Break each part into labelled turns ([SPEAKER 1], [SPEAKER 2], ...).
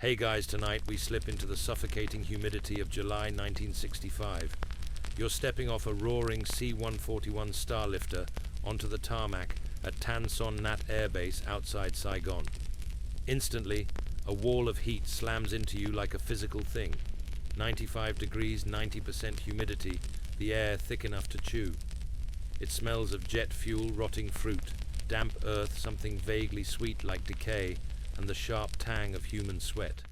[SPEAKER 1] Hey guys, tonight we slip into the suffocating humidity of July 1965. You're stepping off a roaring C-141 Starlifter onto the tarmac at Tan Son Nhat Air Base outside Saigon. Instantly, a wall of heat slams into you like a physical thing. 95 degrees, 90% humidity, the air thick enough to chew. It smells of jet fuel, rotting fruit, damp earth, something vaguely sweet like decay, and the sharp tang of human sweat.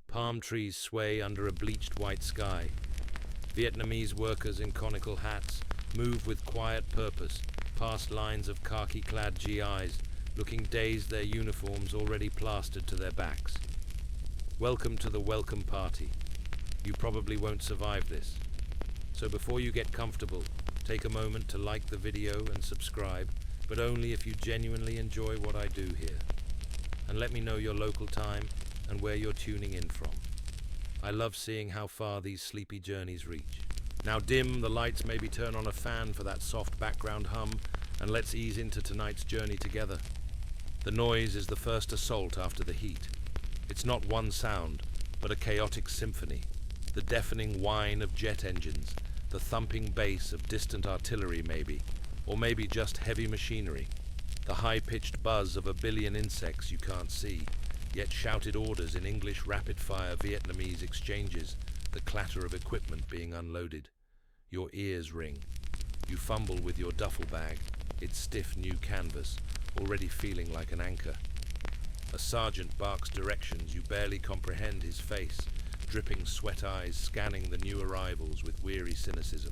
[SPEAKER 1] Palm trees sway under a bleached white sky. Vietnamese workers in conical hats move with quiet purpose past lines of khaki-clad GIs, looking dazed, their uniforms already plastered to their backs. Welcome to the welcome party. You probably won't survive this. So before you get comfortable, take a moment to like the video and subscribe, but only if you genuinely enjoy what I do here. And let me know your local time and where you're tuning in from. I love seeing how far these sleepy journeys reach. Now dim the lights, maybe turn on a fan for that soft background hum, and let's ease into tonight's journey together. The noise is the first assault after the heat. It's not one sound, but a chaotic symphony. The deafening whine of jet engines, the thumping bass of distant artillery maybe, or maybe just heavy machinery. The high-pitched buzz of a billion insects you can't see, yet shouted orders in English rapid-fire Vietnamese exchanges, the clatter of equipment being unloaded. Your ears ring. You fumble with your duffel bag, its stiff new canvas, already feeling like an anchor. A sergeant barks directions you barely comprehend his face, dripping sweat eyes scanning the new arrivals with weary cynicism.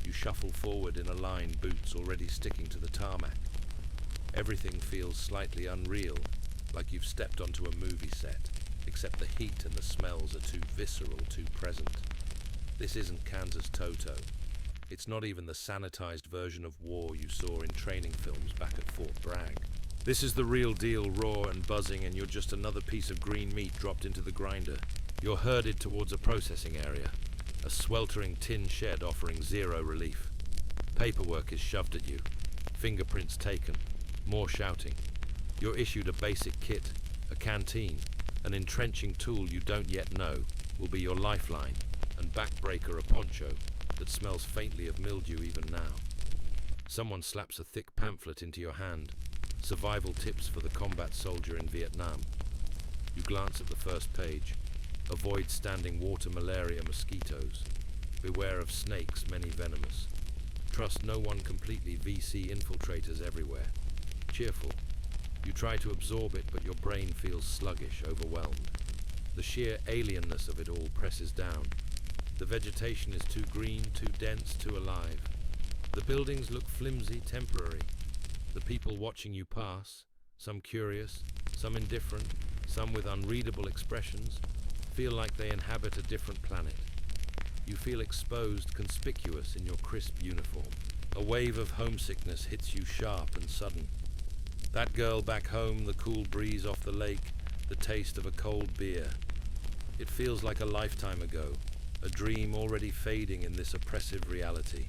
[SPEAKER 1] You shuffle forward in a line, boots already sticking to the tarmac. Everything feels slightly unreal, like you've stepped onto a movie set, except the heat and the smells are too visceral, too present. This isn't Kansas Toto. It's not even the sanitized version of war you saw in training films back at Fort Bragg. This is the real deal, raw and buzzing, and you're just another piece of green meat dropped into the grinder. You're herded towards a processing area, a sweltering tin shed offering zero relief. Paperwork is shoved at you, fingerprints taken, more shouting. You're issued a basic kit, a canteen, an entrenching tool you don't yet know will be your lifeline, and backbreaker a poncho that smells faintly of mildew even now. Someone slaps a thick pamphlet into your hand, survival tips for the combat soldier in Vietnam. You glance at the first page. Avoid standing water malaria mosquitoes. Beware of snakes, many venomous. Trust no one completely, VC infiltrators everywhere. Cheerful. You try to absorb it, but your brain feels sluggish, overwhelmed. The sheer alienness of it all presses down. The vegetation is too green, too dense, too alive. The buildings look flimsy, temporary. The people watching you pass, some curious, some indifferent, some with unreadable expressions, feel like they inhabit a different planet. You feel exposed, conspicuous in your crisp uniform. A wave of homesickness hits you sharp and sudden. That girl back home, the cool breeze off the lake, the taste of a cold beer. It feels like a lifetime ago, a dream already fading in this oppressive reality.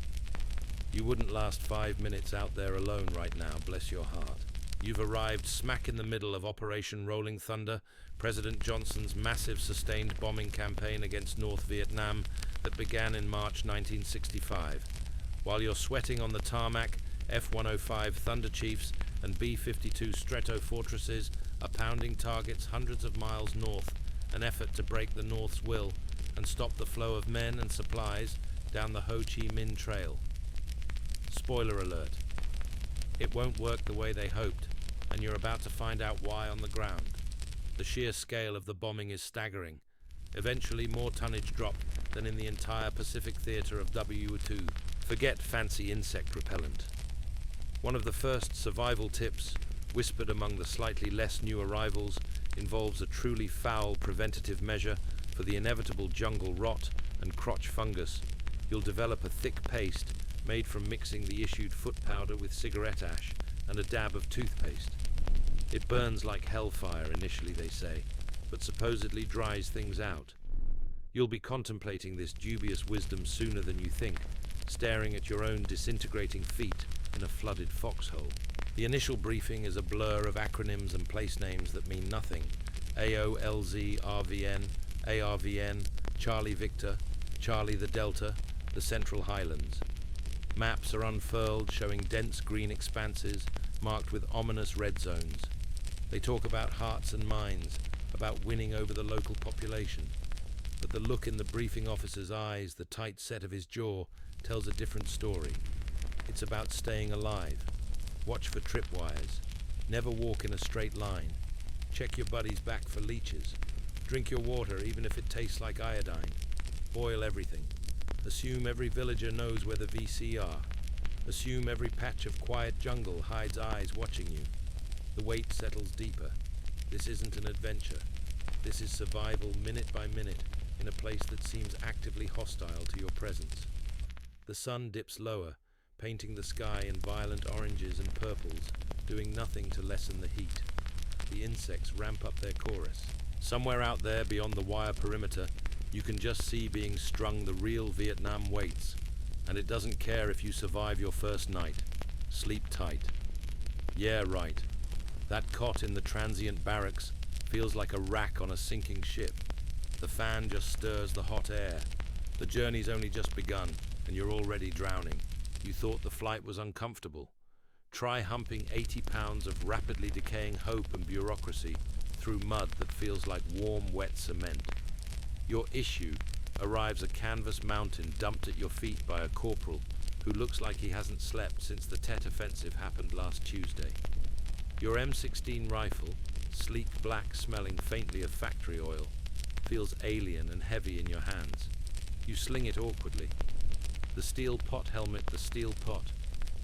[SPEAKER 1] You wouldn't last 5 minutes out there alone right now, bless your heart. You've arrived smack in the middle of Operation Rolling Thunder, President Johnson's massive sustained bombing campaign against North Vietnam that began in March 1965. While you're sweating on the tarmac, F-105 Thunder Chiefs and B-52 Stretto Fortresses are pounding targets hundreds of miles north, an effort to break the North's will and stop the flow of men and supplies down the Ho Chi Minh Trail. Spoiler alert. It won't work the way they hoped, and you're about to find out why on the ground. The sheer scale of the bombing is staggering. Eventually more tonnage dropped than in the entire Pacific theater of WO2. Forget fancy insect repellent. One of the first survival tips, whispered among the slightly less new arrivals, involves a truly foul preventative measure for the inevitable jungle rot and crotch fungus. You'll develop a thick paste made from mixing the issued foot powder with cigarette ash and a dab of toothpaste. It burns like hellfire initially, they say, but supposedly dries things out. You'll be contemplating this dubious wisdom sooner than you think, staring at your own disintegrating feet in a flooded foxhole. The initial briefing is a blur of acronyms and place names that mean nothing, AOLZ RVN, ARVN, Charlie Victor, Charlie the Delta, the Central Highlands. Maps are unfurled showing dense green expanses marked with ominous red zones. They talk about hearts and minds, about winning over the local population. But the look in the briefing officer's eyes, the tight set of his jaw, tells a different story. It's about staying alive. Watch for tripwires. Never walk in a straight line. Check your buddy's back for leeches. Drink your water even if it tastes like iodine. Boil everything. Assume every villager knows where the VC are. Assume every patch of quiet jungle hides eyes watching you. The weight settles deeper. This isn't an adventure. This is survival minute by minute in a place that seems actively hostile to your presence. The sun dips lower, painting the sky in violent oranges and purples, doing nothing to lessen the heat. The insects ramp up their chorus. Somewhere out there beyond the wire perimeter, you can just see being strung the real Vietnam weights, and it doesn't care if you survive your first night. Sleep tight. Yeah, right. That cot in the transient barracks feels like a rack on a sinking ship. The fan just stirs the hot air. The journey's only just begun, and you're already drowning. You thought the flight was uncomfortable. Try humping 80 pounds of rapidly decaying hope and bureaucracy through mud that feels like warm, wet cement. Your issue arrives a canvas mountain dumped at your feet by a corporal who looks like he hasn't slept since the Tet offensive happened last Tuesday. Your M16 rifle, sleek black smelling faintly of factory oil, feels alien and heavy in your hands. You sling it awkwardly. The steel pot helmet, the steel pot,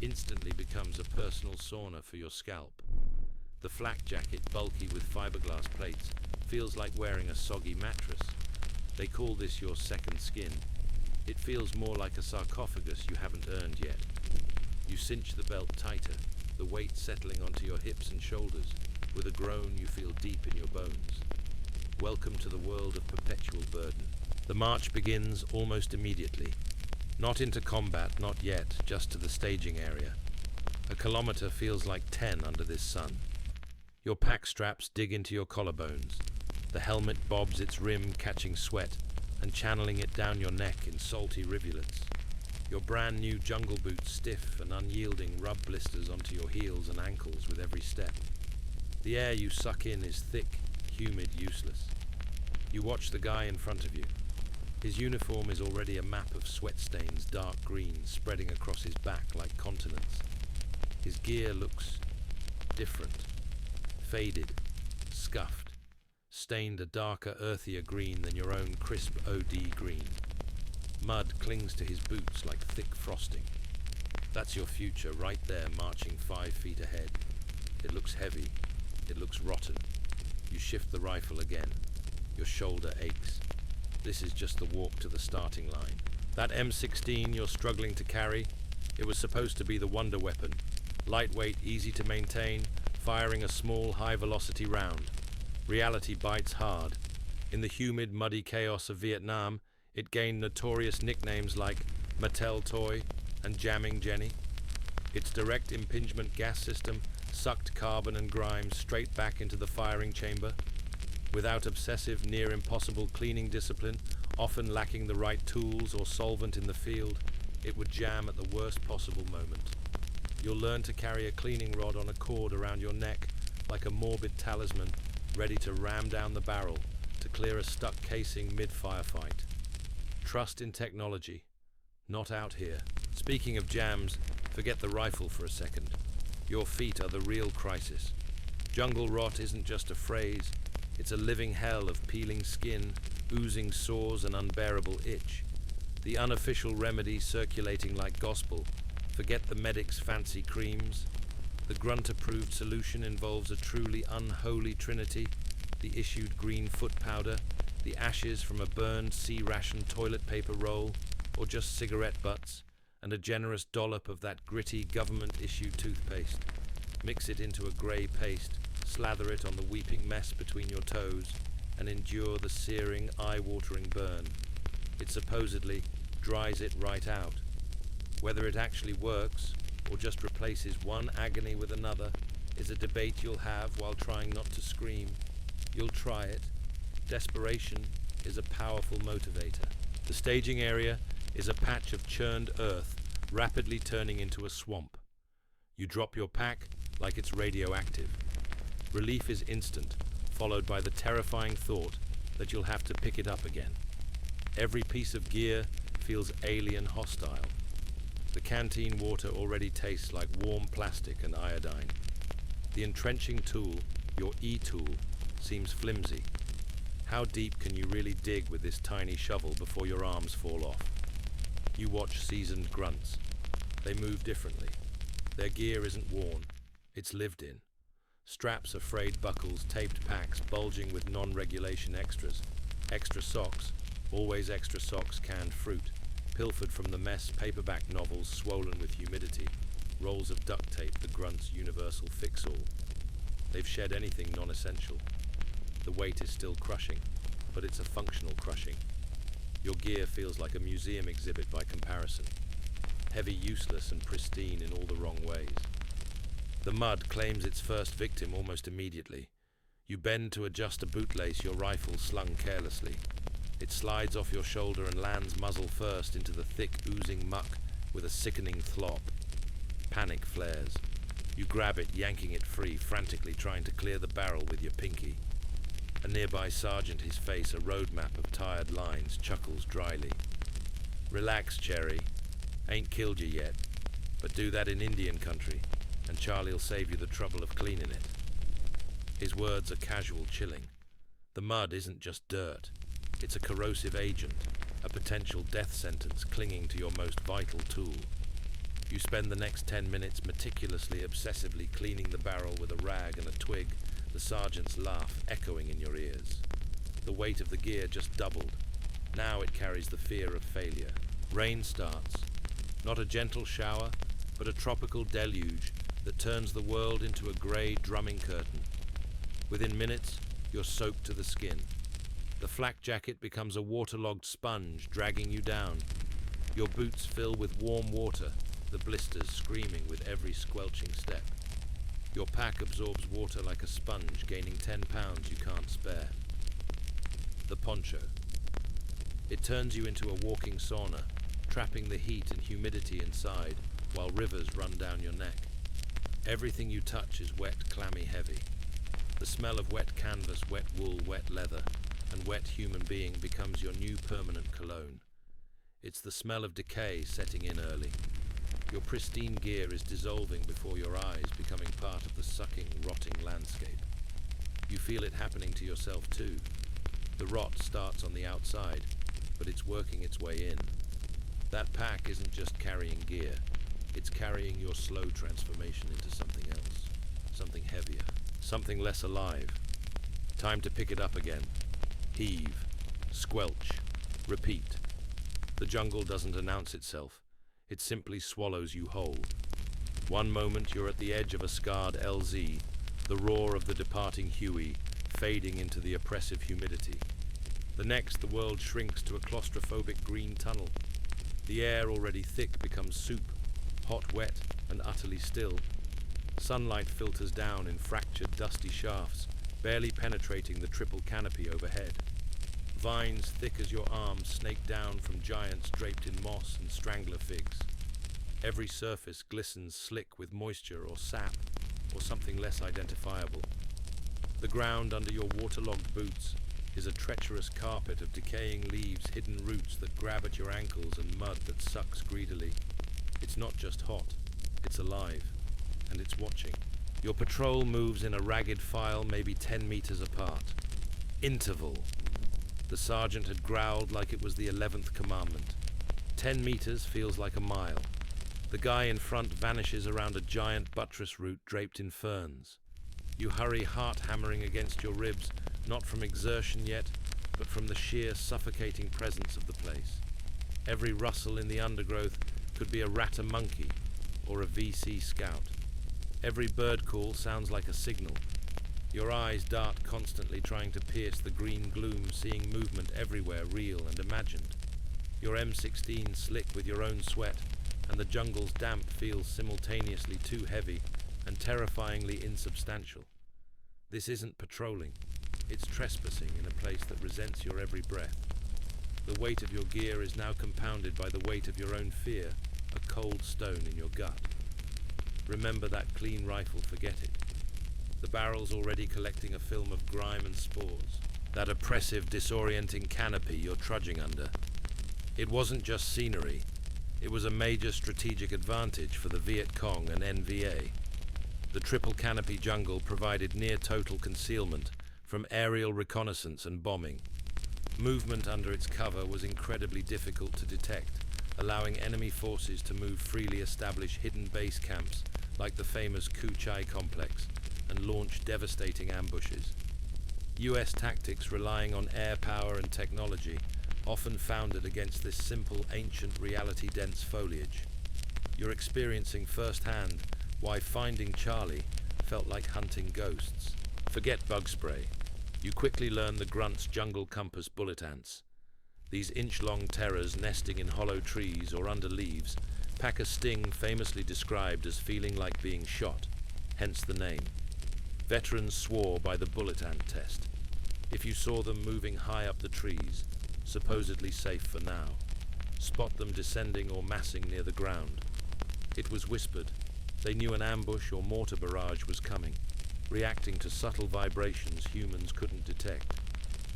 [SPEAKER 1] instantly becomes a personal sauna for your scalp. The flak jacket, bulky with fiberglass plates, feels like wearing a soggy mattress. They call this your second skin. It feels more like a sarcophagus you haven't earned yet. You cinch the belt tighter, the weight settling onto your hips and shoulders. With a groan, you feel deep in your bones. Welcome to the world of perpetual burden. The march begins almost immediately. Not into combat, not yet, just to the staging area. A kilometer feels like 10 under this sun. Your pack straps dig into your collarbones. The helmet bobs its rim, catching sweat and channeling it down your neck in salty rivulets. Your brand new jungle boots, stiff and unyielding, rub blisters onto your heels and ankles with every step. The air you suck in is thick, humid, useless. You watch the guy in front of you. His uniform is already a map of sweat stains, dark green, spreading across his back like continents. His gear looks different, faded, scuffed, stained a darker, earthier green than your own crisp OD green. Mud clings to his boots like thick frosting. That's your future right there, marching 5 feet ahead. It looks heavy. It looks rotten. You shift the rifle again. Your shoulder aches. This is just the walk to the starting line. That M16 you're struggling to carry, it was supposed to be the wonder weapon. Lightweight, easy to maintain, firing a small, high-velocity round. Reality bites hard. In the humid, muddy chaos of Vietnam, it gained notorious nicknames like Mattel Toy and Jamming Jenny. Its direct impingement gas system sucked carbon and grime straight back into the firing chamber. Without obsessive, near-impossible cleaning discipline, often lacking the right tools or solvent in the field, it would jam at the worst possible moment. You'll learn to carry a cleaning rod on a cord around your neck like a morbid talisman, ready to ram down the barrel to clear a stuck casing mid-firefight. Trust in technology, not out here. Speaking of jams, forget the rifle for a second. Your feet are the real crisis. Jungle rot isn't just a phrase, it's a living hell of peeling skin, oozing sores and unbearable itch. The unofficial remedy circulating like gospel. Forget the medic's fancy creams. The grunt-approved solution involves a truly unholy trinity: the issued green foot powder, the ashes from a burned C-ration toilet paper roll, or just cigarette butts, and a generous dollop of that gritty government-issued toothpaste. Mix it into a grey paste, slather it on the weeping mess between your toes, and endure the searing, eye-watering burn. It supposedly dries it right out. Whether it actually works, or just replaces one agony with another, is a debate you'll have while trying not to scream. You'll try it. Desperation is a powerful motivator. The staging area is a patch of churned earth rapidly turning into a swamp. You drop your pack like it's radioactive. Relief is instant, followed by the terrifying thought that you'll have to pick it up again. Every piece of gear feels alien hostile. The canteen water already tastes like warm plastic and iodine. The entrenching tool, your E-tool, seems flimsy. How deep can you really dig with this tiny shovel before your arms fall off? You watch seasoned grunts. They move differently. Their gear isn't worn, it's lived in. Straps are frayed buckles, taped packs, bulging with non-regulation extras. Extra socks, always extra socks, canned fruit, pilfered from the mess, paperback novels swollen with humidity, rolls of duct tape, the grunt's universal fix-all. They've shed anything non-essential. The weight is still crushing, but it's a functional crushing. Your gear feels like a museum exhibit by comparison. Heavy, useless, and pristine in all the wrong ways. The mud claims its first victim almost immediately. You bend to adjust a bootlace, your rifle slung carelessly. It slides off your shoulder and lands muzzle first into the thick, oozing muck with a sickening thlop. Panic flares. You grab it, yanking it free, frantically trying to clear the barrel with your pinky. A nearby sergeant, his face a road map of tired lines, chuckles dryly. Relax, Cherry. Ain't killed you yet. But do that in Indian country, and Charlie'll save you the trouble of cleaning it. His words are casual, chilling. The mud isn't just dirt. It's a corrosive agent, a potential death sentence clinging to your most vital tool. You spend the next 10 minutes meticulously, obsessively cleaning the barrel with a rag and a twig, the sergeant's laugh echoing in your ears. The weight of the gear just doubled. Now it carries the fear of failure. Rain starts. Not a gentle shower, but a tropical deluge that turns the world into a grey drumming curtain. Within minutes, you're soaked to the skin. The flak jacket becomes a waterlogged sponge, dragging you down. Your boots fill with warm water, the blisters screaming with every squelching step. Your pack absorbs water like a sponge, gaining 10 pounds you can't spare. The poncho. It turns you into a walking sauna, trapping the heat and humidity inside, while rivers run down your neck. Everything you touch is wet, clammy, heavy. The smell of wet canvas, wet wool, wet leather, and wet human being becomes your new permanent cologne. It's the smell of decay setting in early. Your pristine gear is dissolving before your eyes, becoming part of the sucking, rotting landscape. You feel it happening to yourself too. The rot starts on the outside, but it's working its way in. That pack isn't just carrying gear, it's carrying your slow transformation into something else, something heavier, something less alive. Time to pick it up again. Heave, squelch, repeat. The jungle doesn't announce itself. It simply swallows you whole. One moment you're at the edge of a scarred LZ, the roar of the departing Huey fading into the oppressive humidity. The next, the world shrinks to a claustrophobic green tunnel. The air, already thick, becomes soup, hot, wet, and utterly still. Sunlight filters down in fractured, dusty shafts, barely penetrating the triple canopy overhead. Vines thick as your arms snake down from giants draped in moss and strangler figs. Every surface glistens slick with moisture or sap, or something less identifiable. The ground under your waterlogged boots is a treacherous carpet of decaying leaves, hidden roots that grab at your ankles, and mud that sucks greedily. It's not just hot, it's alive, and it's watching. Your patrol moves in a ragged file, maybe 10 meters apart. Interval. The sergeant had growled like it was the 11th commandment. 10 meters feels like a mile. The guy in front vanishes around a giant buttress root draped in ferns. You hurry, heart hammering against your ribs, not from exertion yet, but from the sheer suffocating presence of the place. Every rustle in the undergrowth could be a rat-a-monkey or a VC scout. Every bird call sounds like a signal. Your eyes dart constantly, trying to pierce the green gloom, seeing movement everywhere, real and imagined. Your M16 slick with your own sweat, and the jungle's damp feels simultaneously too heavy and terrifyingly insubstantial. This isn't patrolling. It's trespassing in a place that resents your every breath. The weight of your gear is now compounded by the weight of your own fear, a cold stone in your gut. Remember that clean rifle, forget it. The barrel's already collecting a film of grime and spores. That oppressive, disorienting canopy you're trudging under. It wasn't just scenery. It was a major strategic advantage for the Viet Cong and NVA. The triple canopy jungle provided near-total concealment from aerial reconnaissance and bombing. Movement under its cover was incredibly difficult to detect, allowing enemy forces to move freely, establish hidden base camps like the famous Ku Chai complex, and launch devastating ambushes. US tactics relying on air power and technology often founded against this simple, ancient, reality-dense foliage. You're experiencing firsthand why finding Charlie felt like hunting ghosts. Forget bug spray. You quickly learn the Grunt's jungle compass bullet ants. These inch-long terrors nesting in hollow trees or under leaves pack a sting famously described as feeling like being shot, hence the name. Veterans swore by the bullet ant test. If you saw them moving high up the trees, supposedly safe for now, spot them descending or massing near the ground. It was whispered. They knew an ambush or mortar barrage was coming, reacting to subtle vibrations humans couldn't detect.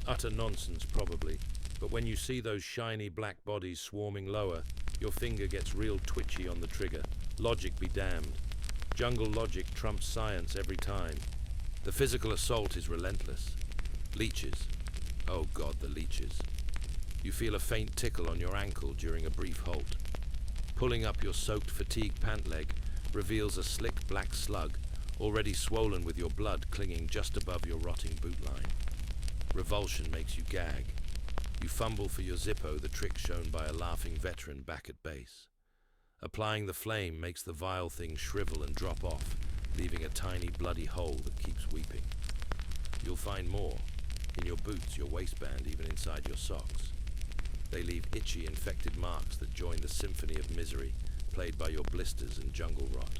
[SPEAKER 1] Utter nonsense, probably, but when you see those shiny black bodies swarming lower, your finger gets real twitchy on the trigger. Logic be damned. Jungle logic trumps science every time. The physical assault is relentless. Leeches. Oh God, the leeches. You feel a faint tickle on your ankle during a brief halt. Pulling up your soaked fatigue pant leg reveals a slick black slug, already swollen with your blood clinging just above your rotting boot line. Revulsion makes you gag. You fumble for your Zippo, the trick shown by a laughing veteran back at base. Applying the flame makes the vile thing shrivel and drop off, leaving a tiny bloody hole that keeps weeping. You'll find more. In your boots, your waistband, even inside your socks. They leave itchy, infected marks that join the symphony of misery played by your blisters and jungle rot.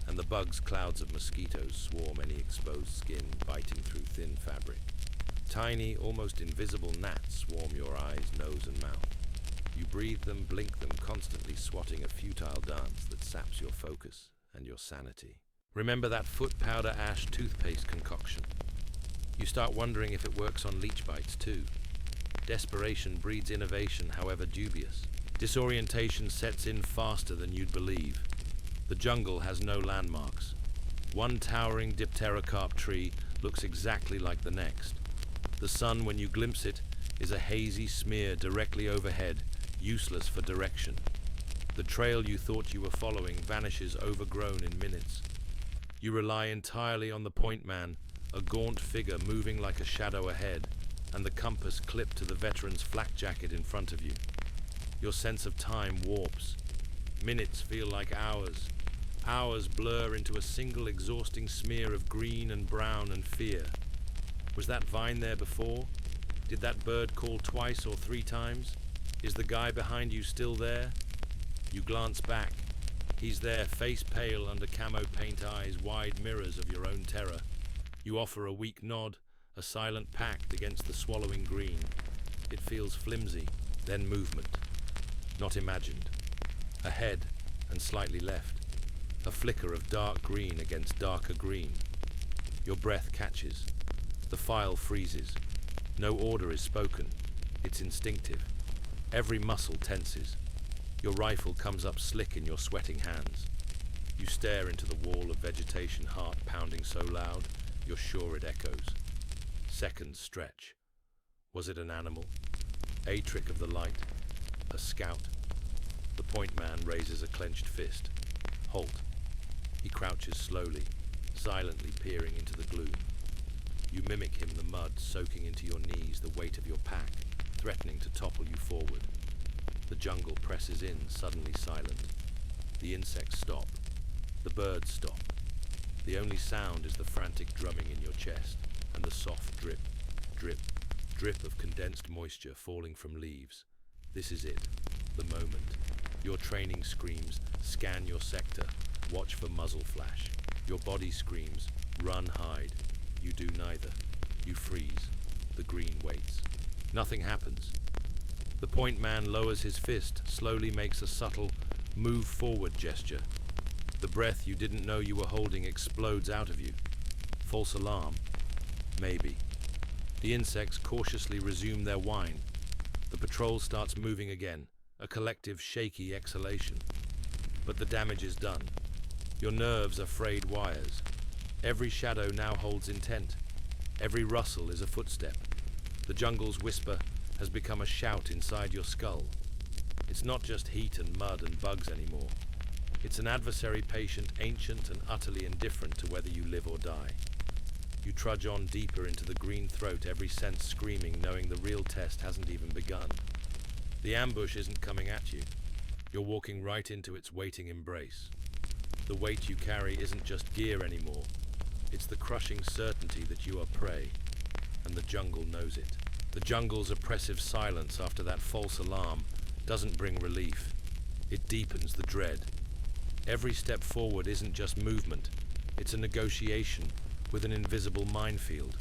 [SPEAKER 1] And the bugs, clouds of mosquitoes, swarm any exposed skin, biting through thin fabric. Tiny, almost invisible gnats swarm your eyes, nose, and mouth. You breathe them, blink them, constantly swatting a futile dance that saps your focus and your sanity. Remember that foot powder ash toothpaste concoction? You start wondering if it works on leech bites too. Desperation breeds innovation, however dubious. Disorientation sets in faster than you'd believe. The jungle has no landmarks. One towering dipterocarp tree looks exactly like the next. The sun, when you glimpse it, is a hazy smear directly overhead, useless for direction. The trail you thought you were following vanishes overgrown in minutes. You rely entirely on the point man, a gaunt figure moving like a shadow ahead, and the compass clipped to the veteran's flak jacket in front of you. Your sense of time warps. Minutes feel like hours. Hours blur into a single exhausting smear of green and brown and fear. Was that vine there before? Did that bird call twice or 3 times? Is the guy behind you still there? You glance back. He's there, face pale under camo paint eyes, wide mirrors of your own terror. You offer a weak nod, a silent pact against the swallowing green. It feels flimsy, then movement. Not imagined. Ahead and slightly left. A flicker of dark green against darker green. Your breath catches. The file freezes. No order is spoken. It's instinctive. Every muscle tenses. Your rifle comes up slick in your sweating hands. You stare into the wall of vegetation, heart pounding so loud, you're sure it echoes. Seconds stretch. Was it an animal? A trick of the light? A scout? The point man raises a clenched fist. Halt. He crouches slowly, silently peering into the gloom. You mimic him, the mud soaking into your knees, the weight of your pack, threatening to topple you forward. The jungle presses in, suddenly silent. The insects stop. The birds stop. The only sound is the frantic drumming in your chest and the soft drip, drip, drip of condensed moisture falling from leaves. This is it, the moment. Your training screams, scan your sector, watch for muzzle flash. Your body screams, run, hide. You do neither. You freeze. The green waits. Nothing happens. The point man lowers his fist, slowly makes a subtle move forward gesture. The breath you didn't know you were holding explodes out of you. False alarm? Maybe. The insects cautiously resume their whine. The patrol starts moving again, a collective shaky exhalation. But the damage is done. Your nerves are frayed wires. Every shadow now holds intent. Every rustle is a footstep. The jungle's whisper has become a shout inside your skull. It's not just heat and mud and bugs anymore. It's an adversary patient, ancient and utterly indifferent to whether you live or die. You trudge on deeper into the green throat, every sense screaming, knowing the real test hasn't even begun. The ambush isn't coming at you. You're walking right into its waiting embrace. The weight you carry isn't just gear anymore. It's the crushing certainty that you are prey, and the jungle knows it. The jungle's oppressive silence after that false alarm doesn't bring relief. It deepens the dread. Every step forward isn't just movement. It's a negotiation with an invisible minefield.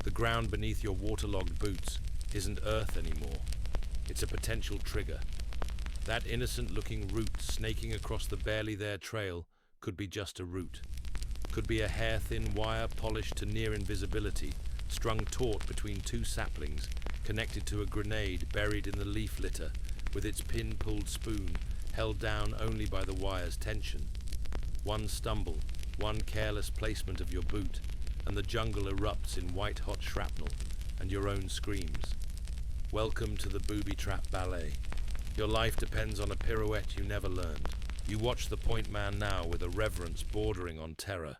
[SPEAKER 1] The ground beneath your waterlogged boots isn't earth anymore. It's a potential trigger. That innocent-looking root snaking across the barely there trail could be just a root. Could be a hair-thin wire polished to near invisibility, strung taut between two saplings, connected to a grenade buried in the leaf litter, with its pin-pulled spoon held down only by the wire's tension. One stumble, one careless placement of your boot, and the jungle erupts in white-hot shrapnel, and your own screams. Welcome to the booby trap ballet. Your life depends on a pirouette you never learned. You watch the point man now with a reverence bordering on terror.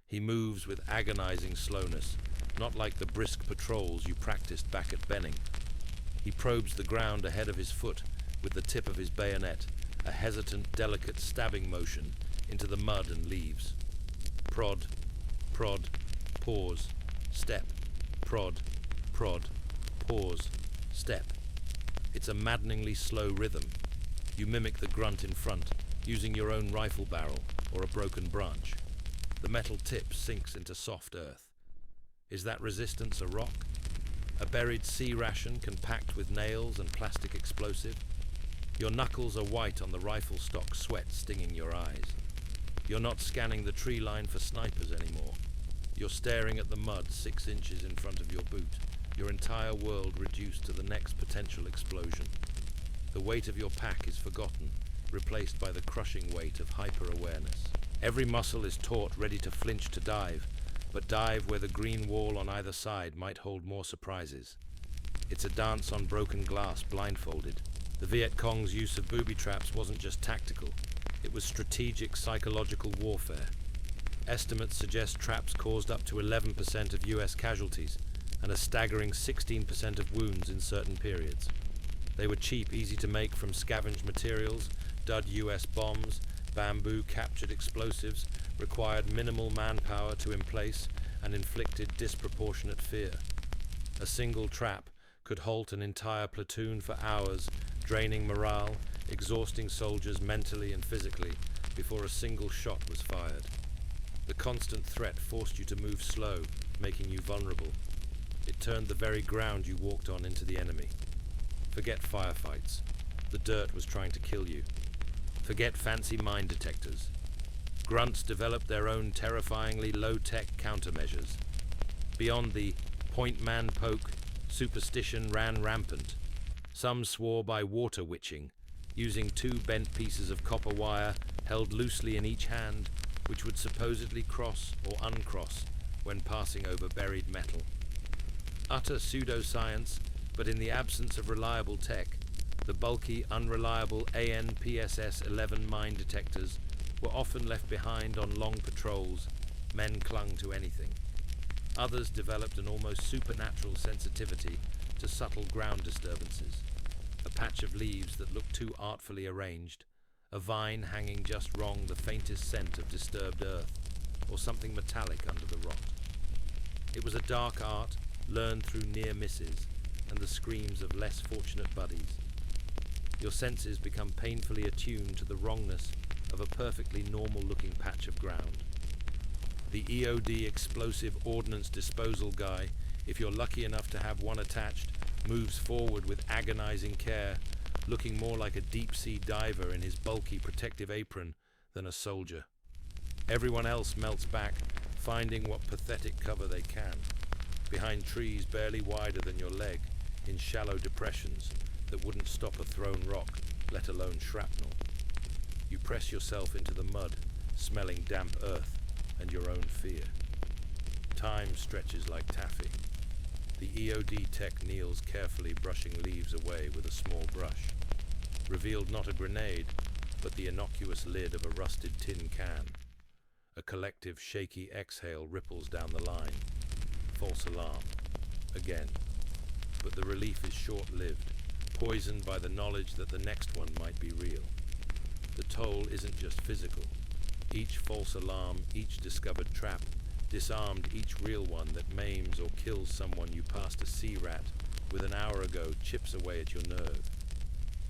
[SPEAKER 1] He moves with agonizing slowness, not like the brisk patrols you practiced back at Benning. He probes the ground ahead of his foot with the tip of his bayonet, a hesitant, delicate stabbing motion into the mud and leaves. Prod, prod, pause, step, prod, prod, pause, step. It's a maddeningly slow rhythm. You mimic the grunt in front, using your own rifle barrel or a broken branch. The metal tip sinks into soft earth. Is that resistance a rock? A buried sea ration compact with nails and plastic explosive? Your knuckles are white on the rifle stock, sweat stinging your eyes. You're not scanning the tree line for snipers anymore. You're staring at the mud 6 inches in front of your boot, your entire world reduced to the next potential explosion. The weight of your pack is forgotten, replaced by the crushing weight of hyper-awareness. Every muscle is taut, ready to flinch to dive, but dive where the green wall on either side might hold more surprises. It's a dance on broken glass, blindfolded. The Viet Cong's use of booby traps wasn't just tactical, it was strategic psychological warfare. Estimates suggest traps caused up to 11% of US casualties and a staggering 16% of wounds in certain periods. They were cheap, easy to make from scavenged materials, dud US bombs, bamboo captured explosives, required minimal manpower to emplace, and inflicted disproportionate fear. A single trap could halt an entire platoon for hours, draining morale, exhausting soldiers mentally and physically before a single shot was fired. The constant threat forced you to move slow, making you vulnerable. It turned the very ground you walked on into the enemy. Forget firefights. The dirt was trying to kill you. Forget fancy mine detectors. Grunts developed their own terrifyingly low-tech countermeasures. Beyond the point man poke, superstition ran rampant. Some swore by water witching, using 2 bent pieces of copper wire held loosely in each hand, which would supposedly cross or uncross when passing over buried metal. Utter pseudoscience, but in the absence of reliable tech, the bulky, unreliable ANPSS-11 mine detectors were often left behind on long patrols. Men clung to anything. Others developed an almost supernatural sensitivity to subtle ground disturbances. A patch of leaves that looked too artfully arranged, a vine hanging just wrong, the faintest scent of disturbed earth, or something metallic under the rot. It was a dark art, learned through near misses and the screams of less fortunate buddies. Your senses become painfully attuned to the wrongness of a perfectly normal-looking patch of ground. The EOD explosive ordnance disposal guy, if you're lucky enough to have one attached, moves forward with agonizing care, looking more like a deep-sea diver in his bulky protective apron than a soldier. Everyone else melts back, finding what pathetic cover they can, behind trees barely wider than your leg, in shallow depressions that wouldn't stop a thrown rock, let alone shrapnel. You press yourself into the mud, smelling damp earth and your own fear. Time stretches like taffy. The EOD tech kneels carefully, brushing leaves away with a small brush. Revealed not a grenade, but the innocuous lid of a rusted tin can. A collective shaky exhale ripples down the line. False alarm. Again. But the relief is short-lived, poisoned by the knowledge that the next one might be real. The toll isn't just physical. Each false alarm, each discovered trap, disarmed each real one that maims or kills someone you passed a sea rat with an hour ago chips away at your nerve.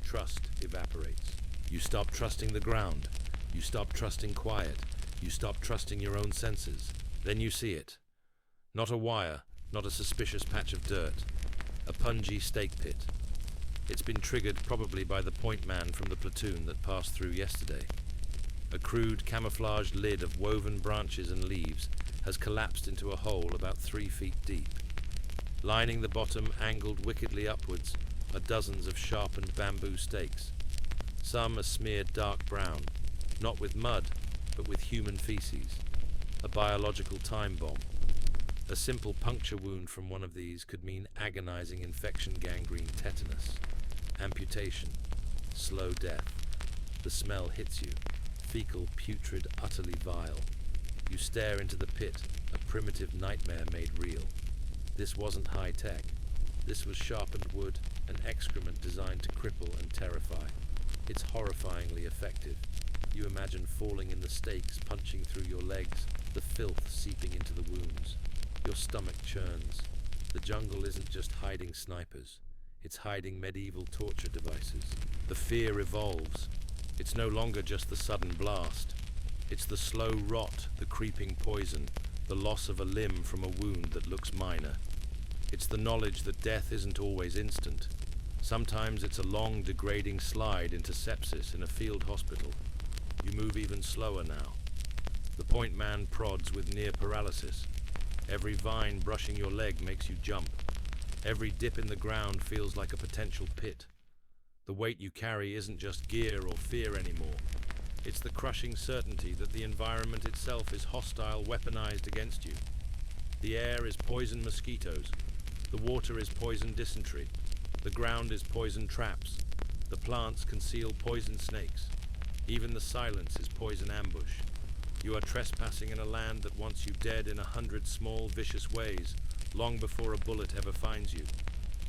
[SPEAKER 1] Trust evaporates. You stop trusting the ground. You stop trusting quiet. You stop trusting your own senses. Then you see it. Not a wire, not a suspicious patch of dirt. A pungy stake pit. It's been triggered probably by the point man from the platoon that passed through yesterday. A crude, camouflaged lid of woven branches and leaves has collapsed into a hole about 3 feet deep. Lining the bottom, angled wickedly upwards, are dozens of sharpened bamboo stakes. Some are smeared dark brown, not with mud, but with human feces. A biological time bomb. A simple puncture wound from one of these could mean agonizing infection, gangrene, tetanus. Amputation. Slow death. The smell hits you. Fecal, putrid, utterly vile. You stare into the pit, a primitive nightmare made real. This wasn't high-tech. This was sharpened wood, an excrement designed to cripple and terrify. It's horrifyingly effective. You imagine falling in the stakes, punching through your legs, the filth seeping into the wounds. Your stomach churns. The jungle isn't just hiding snipers. It's hiding medieval torture devices. The fear evolves. It's no longer just the sudden blast. It's the slow rot, the creeping poison, the loss of a limb from a wound that looks minor. It's the knowledge that death isn't always instant. Sometimes it's a long, degrading slide into sepsis in a field hospital. You move even slower now. The point man prods with near paralysis. Every vine brushing your leg makes you jump. Every dip in the ground feels like a potential pit. The weight you carry isn't just gear or fear anymore. It's the crushing certainty that the environment itself is hostile, weaponized against you. The air is poison mosquitoes. The water is poison dysentery. The ground is poison traps. The plants conceal poison snakes. Even the silence is poison ambush. You are trespassing in a land that wants you dead in 100 small, vicious ways, long before a bullet ever finds you.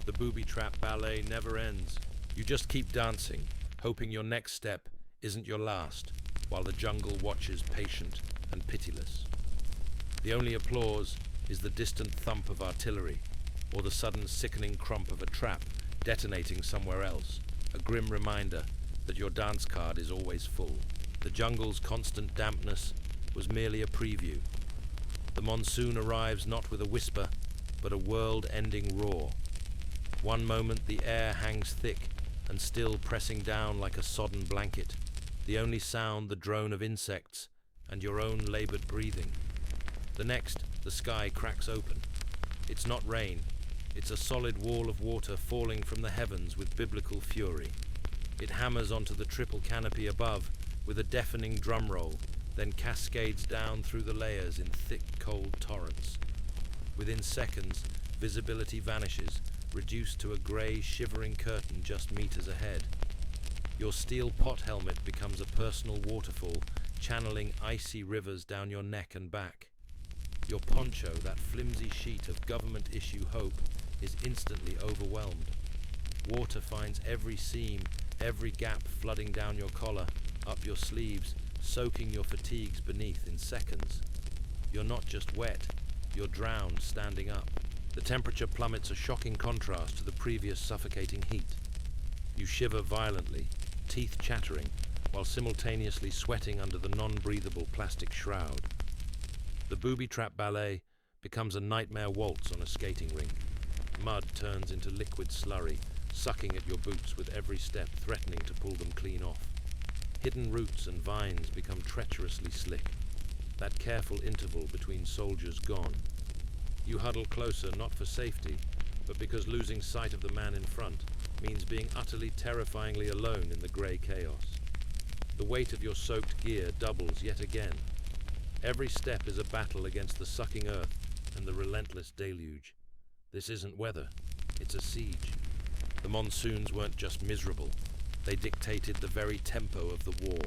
[SPEAKER 1] The booby trap ballet never ends. You just keep dancing, hoping your next step isn't your last, while the jungle watches patient and pitiless. The only applause is the distant thump of artillery, or the sudden sickening crump of a trap detonating somewhere else, a grim reminder that your dance card is always full. The jungle's constant dampness was merely a preview. The monsoon arrives not with a whisper, but a world-ending roar. One moment the air hangs thick and still pressing down like a sodden blanket, the only sound the drone of insects and your own labored breathing. The next, the sky cracks open. It's not rain, it's a solid wall of water falling from the heavens with biblical fury. It hammers onto the triple canopy above with a deafening drum roll, then cascades down through the layers in thick, cold torrents. Within seconds, visibility vanishes, reduced to a grey, shivering curtain just meters ahead. Your steel pot helmet becomes a personal waterfall, channeling icy rivers down your neck and back. Your poncho, that flimsy sheet of government-issue hope, is instantly overwhelmed. Water finds every seam, every gap flooding down your collar, up your sleeves, soaking your fatigues beneath in seconds. You're not just wet, you're drowned standing up. The temperature plummets, a shocking contrast to the previous suffocating heat. You shiver violently, teeth chattering, while simultaneously sweating under the non-breathable plastic shroud. The booby trap ballet becomes a nightmare waltz on a skating rink. Mud turns into liquid slurry, sucking at your boots with every step, threatening to pull them clean off. Hidden roots and vines become treacherously slick. That careful interval between soldiers gone. You huddle closer, not for safety, but because losing sight of the man in front means being utterly terrifyingly alone in the grey chaos. The weight of your soaked gear doubles yet again. Every step is a battle against the sucking earth and the relentless deluge. This isn't weather, it's a siege. The monsoons weren't just miserable, they dictated the very tempo of the war.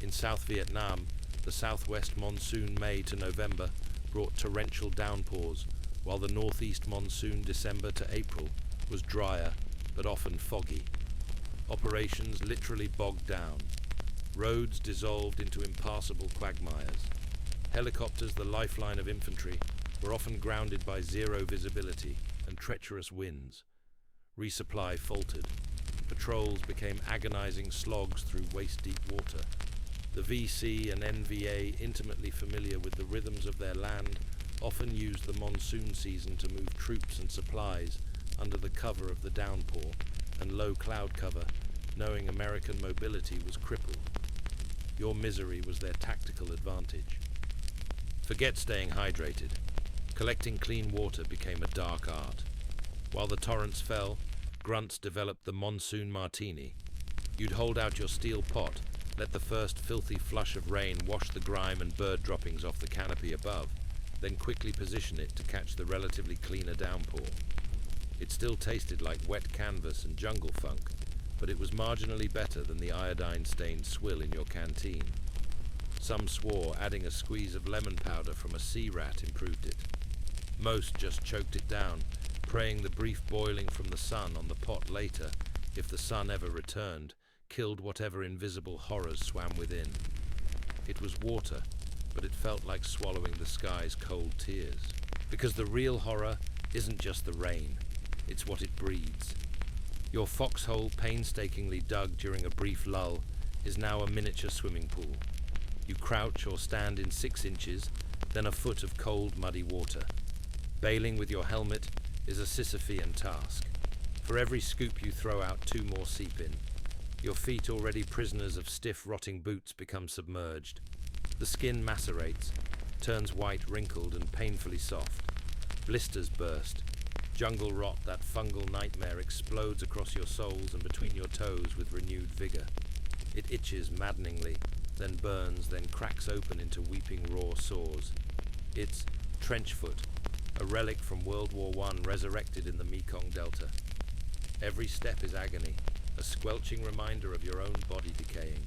[SPEAKER 1] In South Vietnam, the southwest monsoon May to November brought torrential downpours, while the northeast monsoon December to April was drier but often foggy. Operations literally bogged down. Roads dissolved into impassable quagmires. Helicopters, the lifeline of infantry, were often grounded by zero visibility and treacherous winds. Resupply faltered. Patrols became agonizing slogs through waist-deep water. The VC and NVA, intimately familiar with the rhythms of their land, often used the monsoon season to move troops and supplies under the cover of the downpour and low cloud cover, knowing American mobility was crippled. Your misery was their tactical advantage. Forget staying hydrated. Collecting clean water became a dark art. While the torrents fell, grunts developed the monsoon martini. You'd hold out your steel pot, let the first filthy flush of rain wash the grime and bird droppings off the canopy above, then quickly position it to catch the relatively cleaner downpour. It still tasted like wet canvas and jungle funk, but it was marginally better than the iodine-stained swill in your canteen. Some swore adding a squeeze of lemon powder from a sea rat improved it. Most just choked it down, praying the brief boiling from the sun on the pot later, if the sun ever returned, killed whatever invisible horrors swam within. It was water, but it felt like swallowing the sky's cold tears. Because the real horror isn't just the rain, it's what it breeds. Your foxhole, painstakingly dug during a brief lull, is now a miniature swimming pool. You crouch or stand in 6 inches, then a foot of cold, muddy water. Bailing with your helmet is a Sisyphean task. For every scoop you throw out, 2 more seep in. Your feet, already prisoners of stiff, rotting boots, become submerged. The skin macerates, turns white, wrinkled, and painfully soft. Blisters burst. Jungle rot, that fungal nightmare, explodes across your soles and between your toes with renewed vigor. It itches maddeningly, then burns, then cracks open into weeping raw sores. It's trenchfoot, a relic from World War I resurrected in the Mekong Delta. Every step is agony, a squelching reminder of your own body decaying.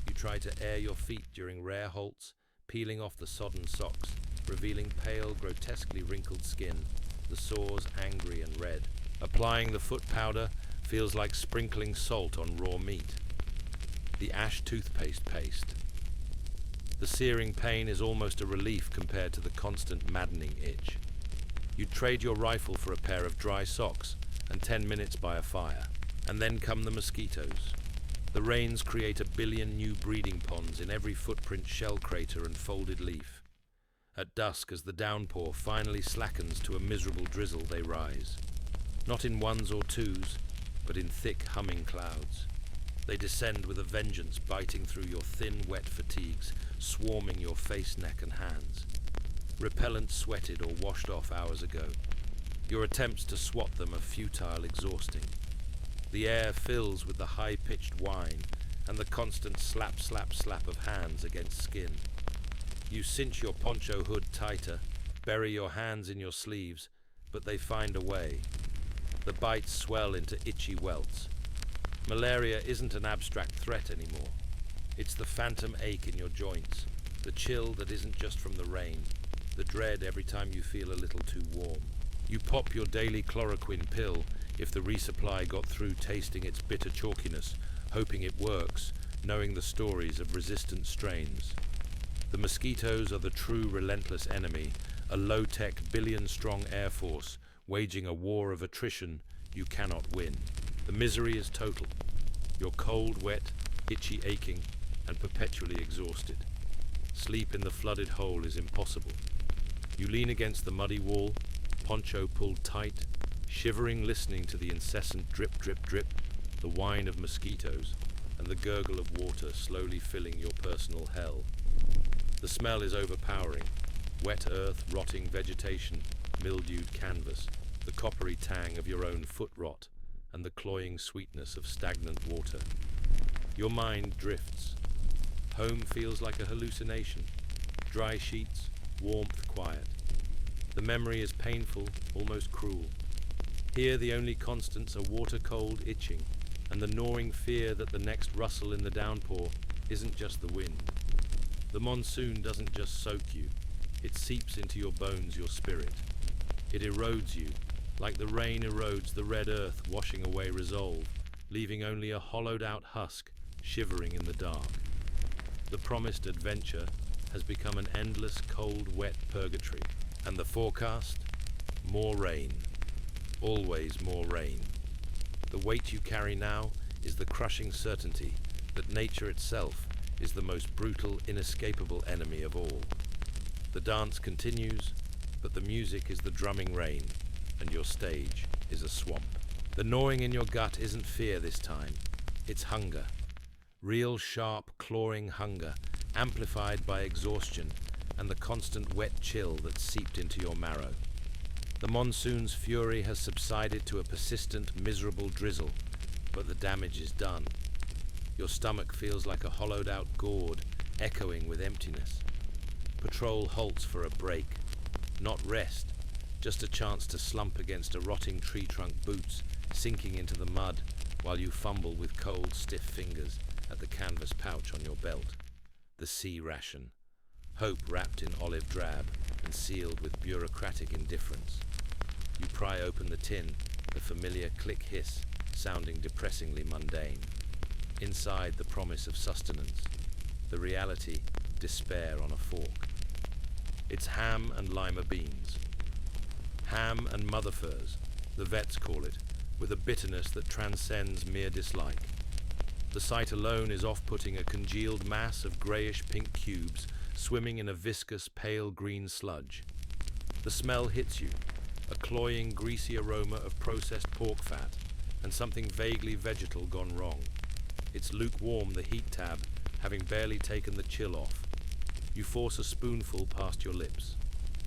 [SPEAKER 1] You try to air your feet during rare halts, peeling off the sodden socks, revealing pale, grotesquely wrinkled skin, the sores angry and red. Applying the foot powder feels like sprinkling salt on raw meat. The ash toothpaste paste. The searing pain is almost a relief compared to the constant maddening itch. You'd trade your rifle for a pair of dry socks and 10 minutes by a fire. And then come the mosquitoes. The rains create a billion new breeding ponds in every footprint, shell crater and folded leaf. At dusk, as the downpour finally slackens to a miserable drizzle, they rise. Not in ones or twos, but in thick, humming clouds. They descend with a vengeance, biting through your thin, wet fatigues, swarming your face, neck and hands. Repellent sweated or washed off hours ago. Your attempts to swat them are futile, exhausting. The air fills with the high-pitched whine and the constant slap, slap, slap of hands against skin. You cinch your poncho hood tighter, bury your hands in your sleeves, but they find a way. The bites swell into itchy welts. Malaria isn't an abstract threat anymore. It's the phantom ache in your joints, the chill that isn't just from the rain, the dread every time you feel a little too warm. You pop your daily chloroquine pill if the resupply got through, tasting its bitter chalkiness, hoping it works, knowing the stories of resistant strains. The mosquitoes are the true relentless enemy, a low-tech, billion-strong air force waging a war of attrition you cannot win. The misery is total. You're cold, wet, itchy, aching, and perpetually exhausted. Sleep in the flooded hole is impossible. You lean against the muddy wall, poncho pulled tight, shivering, listening to the incessant drip, drip, drip, the whine of mosquitoes, and the gurgle of water slowly filling your personal hell. The smell is overpowering. Wet earth, rotting vegetation, mildewed canvas, the coppery tang of your own foot rot, and the cloying sweetness of stagnant water. Your mind drifts. Home feels like a hallucination. Dry sheets, warmth, quiet. The memory is painful, almost cruel. Here the only constants are water-cold itching, and the gnawing fear that the next rustle in the downpour isn't just the wind. The monsoon doesn't just soak you, it seeps into your bones, your spirit. It erodes you, like the rain erodes the red earth, washing away resolve, leaving only a hollowed-out husk shivering in the dark. The promised adventure has become an endless, cold, wet purgatory. And the forecast? More rain. Always more rain. The weight you carry now is the crushing certainty that nature itself is the most brutal, inescapable enemy of all. The dance continues, but the music is the drumming rain, and your stage is a swamp. The gnawing in your gut isn't fear this time, it's hunger. Real, sharp, clawing hunger, amplified by exhaustion and the constant wet chill that seeped into your marrow. The monsoon's fury has subsided to a persistent, miserable drizzle, but the damage is done. Your stomach feels like a hollowed-out gourd, echoing with emptiness. Patrol halts for a break. Not rest, just a chance to slump against a rotting tree trunk boots, sinking into the mud while you fumble with cold, stiff fingers at the canvas pouch on your belt. The sea ration. Hope wrapped in olive drab and sealed with bureaucratic indifference. You pry open the tin, the familiar click hiss sounding depressingly mundane. Inside, the promise of sustenance. The reality, despair on a fork. It's ham and lima beans. Ham and mother furs, the vets call it, with a bitterness that transcends mere dislike. The sight alone is off-putting, a congealed mass of greyish-pink cubes swimming in a viscous, pale green sludge. The smell hits you, a cloying, greasy aroma of processed pork fat, and something vaguely vegetal gone wrong. It's lukewarm, the heat tab, having barely taken the chill off. You force a spoonful past your lips.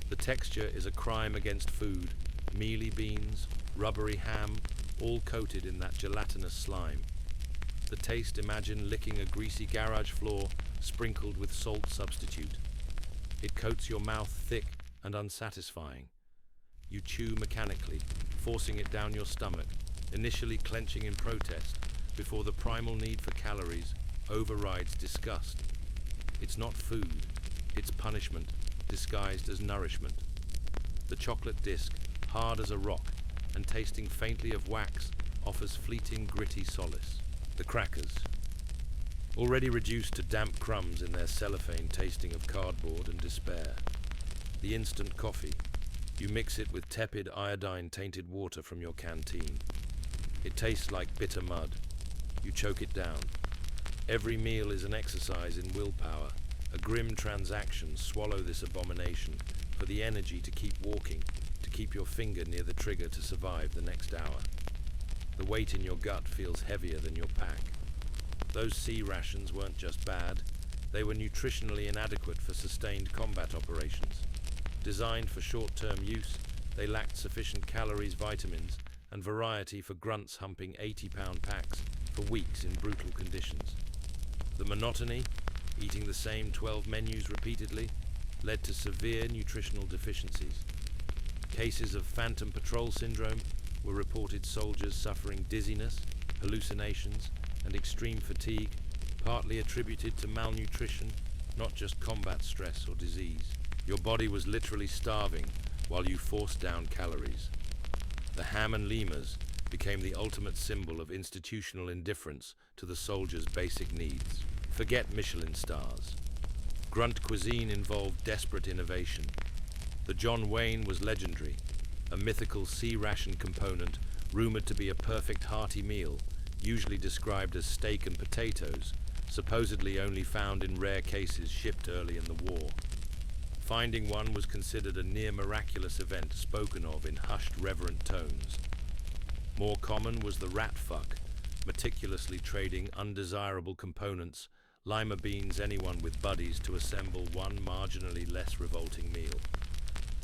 [SPEAKER 1] The texture is a crime against food, mealy beans, rubbery ham, all coated in that gelatinous slime. The taste, imagine licking a greasy garage floor sprinkled with salt substitute. It coats your mouth thick and unsatisfying. You chew mechanically, forcing it down your stomach, initially clenching in protest, before the primal need for calories overrides disgust. It's not food, it's punishment, disguised as nourishment. The chocolate disc, hard as a rock, and tasting faintly of wax, offers fleeting, gritty solace. The crackers, already reduced to damp crumbs in their cellophane tasting of cardboard and despair. The instant coffee, you mix it with tepid iodine-tainted water from your canteen. It tastes like bitter mud. You choke it down. Every meal is an exercise in willpower, a grim transaction. Swallow this abomination for the energy to keep walking, to keep your finger near the trigger to survive the next hour. The weight in your gut feels heavier than your pack. Those sea rations weren't just bad, they were nutritionally inadequate for sustained combat operations. Designed for short-term use, they lacked sufficient calories, vitamins, and variety for grunts humping 80-pound packs for weeks in brutal conditions. The monotony, eating the same 12 menus repeatedly, led to severe nutritional deficiencies. Cases of phantom patrol syndrome were reported, soldiers suffering dizziness, hallucinations, and extreme fatigue, partly attributed to malnutrition, not just combat stress or disease. Your body was literally starving while you forced down calories. The ham and lemurs became the ultimate symbol of institutional indifference to the soldiers' basic needs. Forget Michelin stars. Grunt cuisine involved desperate innovation. The John Wayne was legendary, a mythical sea ration component rumored to be a perfect hearty meal, usually described as steak and potatoes, supposedly only found in rare cases shipped early in the war. Finding one was considered a near-miraculous event spoken of in hushed, reverent tones. More common was the rat fuck, meticulously trading undesirable components, lima beans anyone with buddies to assemble one marginally less revolting meal.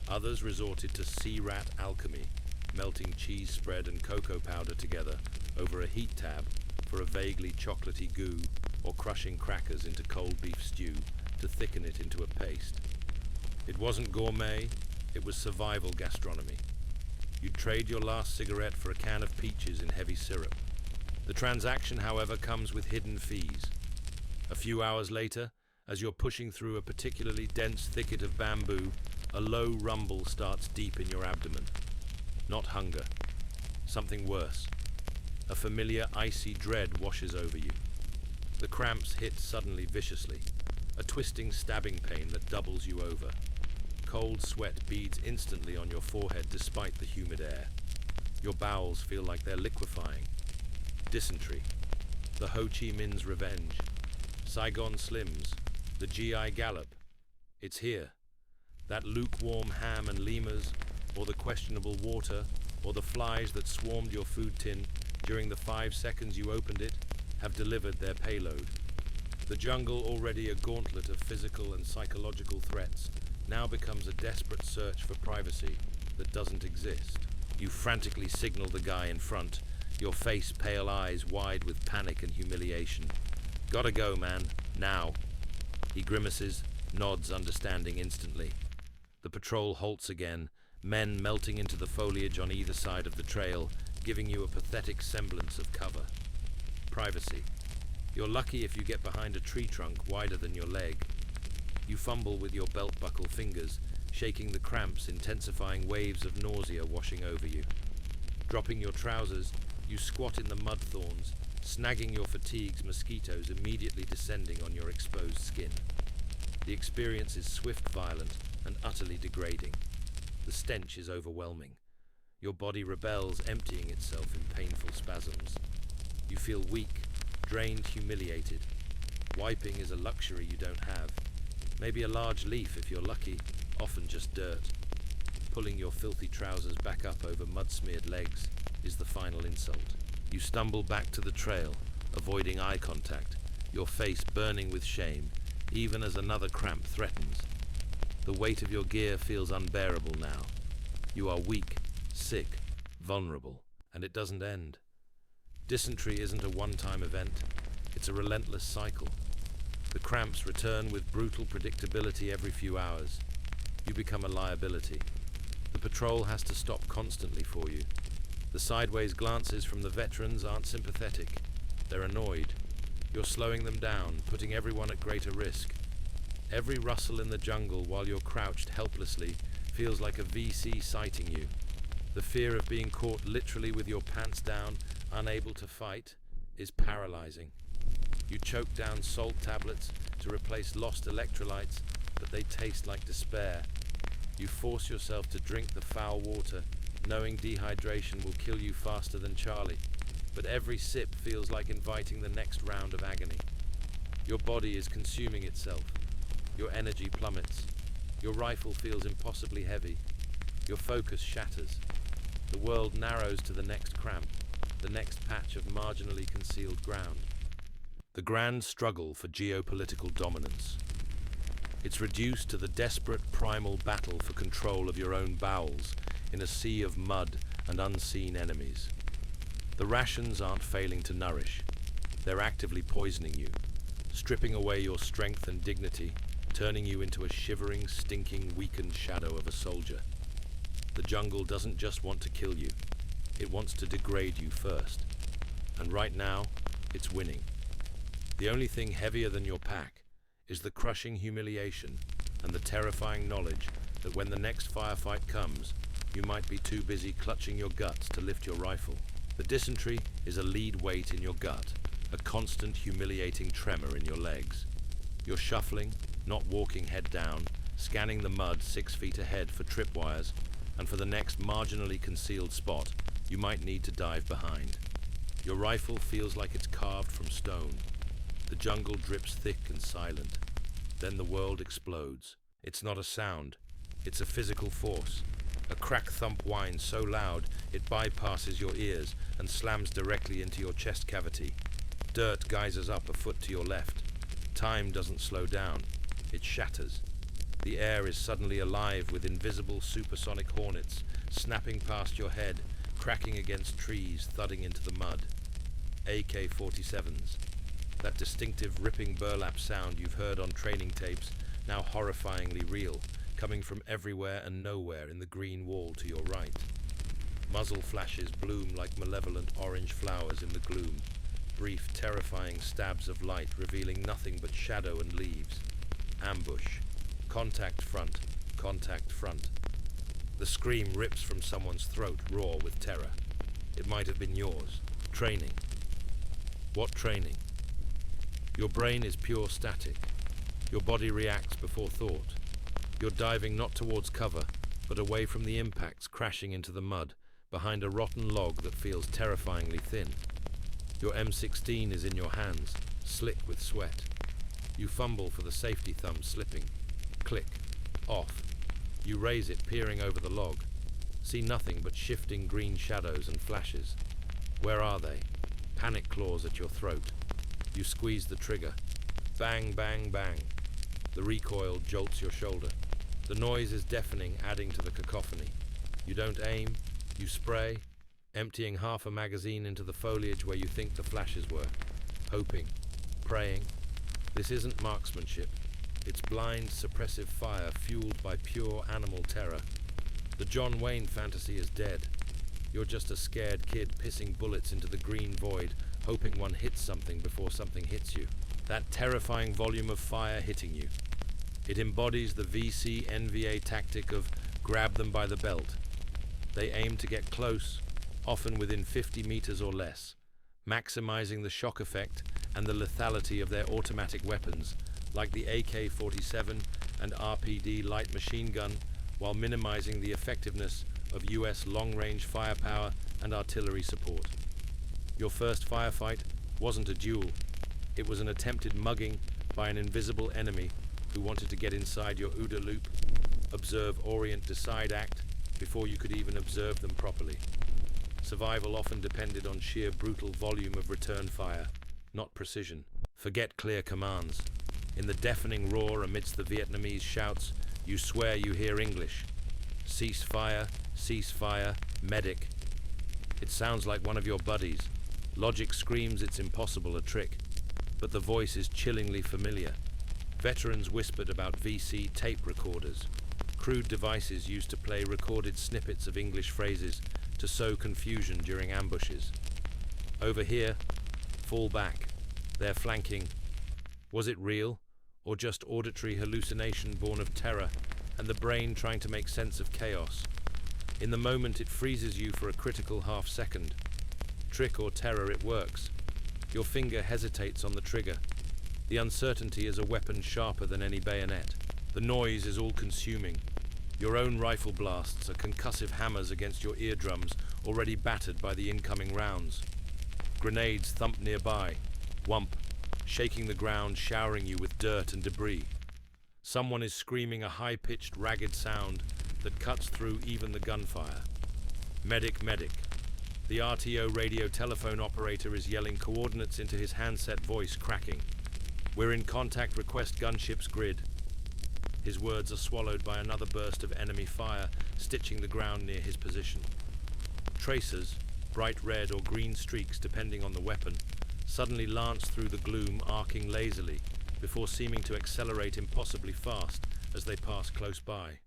[SPEAKER 1] Others resorted to sea rat alchemy, melting cheese spread and cocoa powder together over a heat tab for a vaguely chocolatey goo, or crushing crackers into cold beef stew to thicken it into a paste. It wasn't gourmet, it was survival gastronomy. You'd trade your last cigarette for a can of peaches in heavy syrup. The transaction, however, comes with hidden fees. A few hours later, as you're pushing through a particularly dense thicket of bamboo, a low rumble starts deep in your abdomen. Not hunger. Something worse. A familiar icy dread washes over you. The cramps hit suddenly viciously, a twisting stabbing pain that doubles you over. Cold sweat beads instantly on your forehead despite the humid air. Your bowels feel like they're liquefying. Dysentery. The Ho Chi Minh's revenge. Saigon Slims. The GI Gallop. It's here. That lukewarm ham and lemurs, or the questionable water, or the flies that swarmed your food tin during the 5 seconds you opened it, have delivered their payload. The jungle, already a gauntlet of physical and psychological threats, now becomes a desperate search for privacy that doesn't exist. You frantically signal the guy in front, your face, pale eyes wide with panic and humiliation. Gotta go, man. Now. He grimaces, nods understanding instantly. The patrol halts again, men melting into the foliage on either side of the trail, giving you a pathetic semblance of cover. Privacy. You're lucky if you get behind a tree trunk wider than your leg. You fumble with your belt buckle fingers, shaking the cramps, intensifying waves of nausea washing over you. Dropping your trousers, you squat in the mud thorns, snagging your fatigue's mosquitoes immediately descending on your exposed skin. The experience is swift, violent, and utterly degrading. The stench is overwhelming. Your body rebels, emptying itself in painful spasms. You feel weak, drained, humiliated. Wiping is a luxury you don't have. Maybe a large leaf if you're lucky, often just dirt. Pulling your filthy trousers back up over mud-smeared legs is the final insult. You stumble back to the trail, avoiding eye contact, your face burning with shame, even as another cramp threatens. The weight of your gear feels unbearable now. You are weak, sick, vulnerable, and it doesn't end. Dysentery isn't a one-time event, it's a relentless cycle. The cramps return with brutal predictability every few hours. You become a liability. The patrol has to stop constantly for you. The sideways glances from the veterans aren't sympathetic. They're annoyed. You're slowing them down, putting everyone at greater risk. Every rustle in the jungle while you're crouched helplessly feels like a VC sighting you. The fear of being caught literally with your pants down, unable to fight, is paralyzing. You choke down salt tablets to replace lost electrolytes, but they taste like despair. You force yourself to drink the foul water, knowing dehydration will kill you faster than Charlie, but every sip feels like inviting the next round of agony. Your body is consuming itself. Your energy plummets. Your rifle feels impossibly heavy. Your focus shatters. The world narrows to the next cramp, the next patch of marginally concealed ground. The grand struggle for geopolitical dominance. It's reduced to the desperate primal battle for control of your own bowels in a sea of mud and unseen enemies. The rations aren't failing to nourish. They're actively poisoning you, stripping away your strength and dignity, turning you into a shivering, stinking, weakened shadow of a soldier. The jungle doesn't just want to kill you. It wants to degrade you first. And right now, it's winning. The only thing heavier than your pack is the crushing humiliation and the terrifying knowledge that when the next firefight comes, you might be too busy clutching your guts to lift your rifle. The dysentery is a lead weight in your gut, a constant humiliating tremor in your legs. You're shuffling, not walking head down, scanning the mud 6 feet ahead for tripwires, and for the next marginally concealed spot, you might need to dive behind. Your rifle feels like it's carved from stone. The jungle drips thick and silent. Then the world explodes. It's not a sound. It's a physical force. A crack thump whines so loud it bypasses your ears and slams directly into your chest cavity. Dirt geysers up a foot to your left. Time doesn't slow down. It shatters. The air is suddenly alive with invisible supersonic hornets snapping past your head, cracking against trees, thudding into the mud. AK-47s. That distinctive ripping burlap sound you've heard on training tapes, now horrifyingly real, coming from everywhere and nowhere in the green wall to your right. Muzzle flashes bloom like malevolent orange flowers in the gloom. Brief, terrifying stabs of light revealing nothing but shadow and leaves. Ambush. Contact front. Contact front. The scream rips from someone's throat, raw with terror. It might have been yours. Training. What training? Your brain is pure static. Your body reacts before thought. You're diving not towards cover, but away from the impacts, crashing into the mud, behind a rotten log that feels terrifyingly thin. Your M16 is in your hands, slick with sweat. You fumble for the safety thumb slipping. Click. Off. You raise it, peering over the log. See nothing but shifting green shadows and flashes. Where are they? Panic claws at your throat. You squeeze the trigger. Bang, bang, bang. The recoil jolts your shoulder. The noise is deafening, adding to the cacophony. You don't aim. You spray, emptying half a magazine into the foliage where you think the flashes were. Hoping. Praying. This isn't marksmanship. It's blind, suppressive fire fueled by pure animal terror. The John Wayne fantasy is dead. You're just a scared kid pissing bullets into the green void, hoping one hits something before something hits you. That terrifying volume of fire hitting you. It embodies the VC NVA tactic of grab them by the belt. They aim to get close, often within 50 meters or less, maximizing the shock effect and the lethality of their automatic weapons, like the AK-47 and RPD light machine gun, while minimizing the effectiveness of US long-range firepower and artillery support. Your first firefight wasn't a duel. It was an attempted mugging by an invisible enemy who wanted to get inside your OODA loop, observe, orient, decide, act before you could even observe them properly. Survival often depended on sheer brutal volume of return fire, not precision. Forget clear commands. In the deafening roar amidst the Vietnamese shouts, you swear you hear English. Cease fire, medic. It sounds like one of your buddies. Logic screams it's impossible a trick, but the voice is chillingly familiar. Veterans whispered about VC tape recorders, crude devices used to play recorded snippets of English phrases to sow confusion during ambushes. Over here, fall back. They're flanking. Was it real, or just auditory hallucination born of terror and the brain trying to make sense of chaos? In the moment, it freezes you for a critical half-second. Trick or terror, it works. Your finger hesitates on the trigger. The uncertainty is a weapon sharper than any bayonet. The noise is all-consuming. Your own rifle blasts are concussive hammers against your eardrums, already battered by the incoming rounds. Grenades thump nearby. Whump, shaking the ground, showering you with dirt and debris. Someone is screaming a high-pitched, ragged sound that cuts through even the gunfire. Medic, medic. The RTO radio telephone operator is yelling coordinates into his handset voice, cracking. We're in contact, request gunship's grid. His words are swallowed by another burst of enemy fire, stitching the ground near his position. Tracers, bright red or green streaks depending on the weapon, suddenly lance through the gloom, arcing lazily, before seeming to accelerate impossibly fast as they pass close by.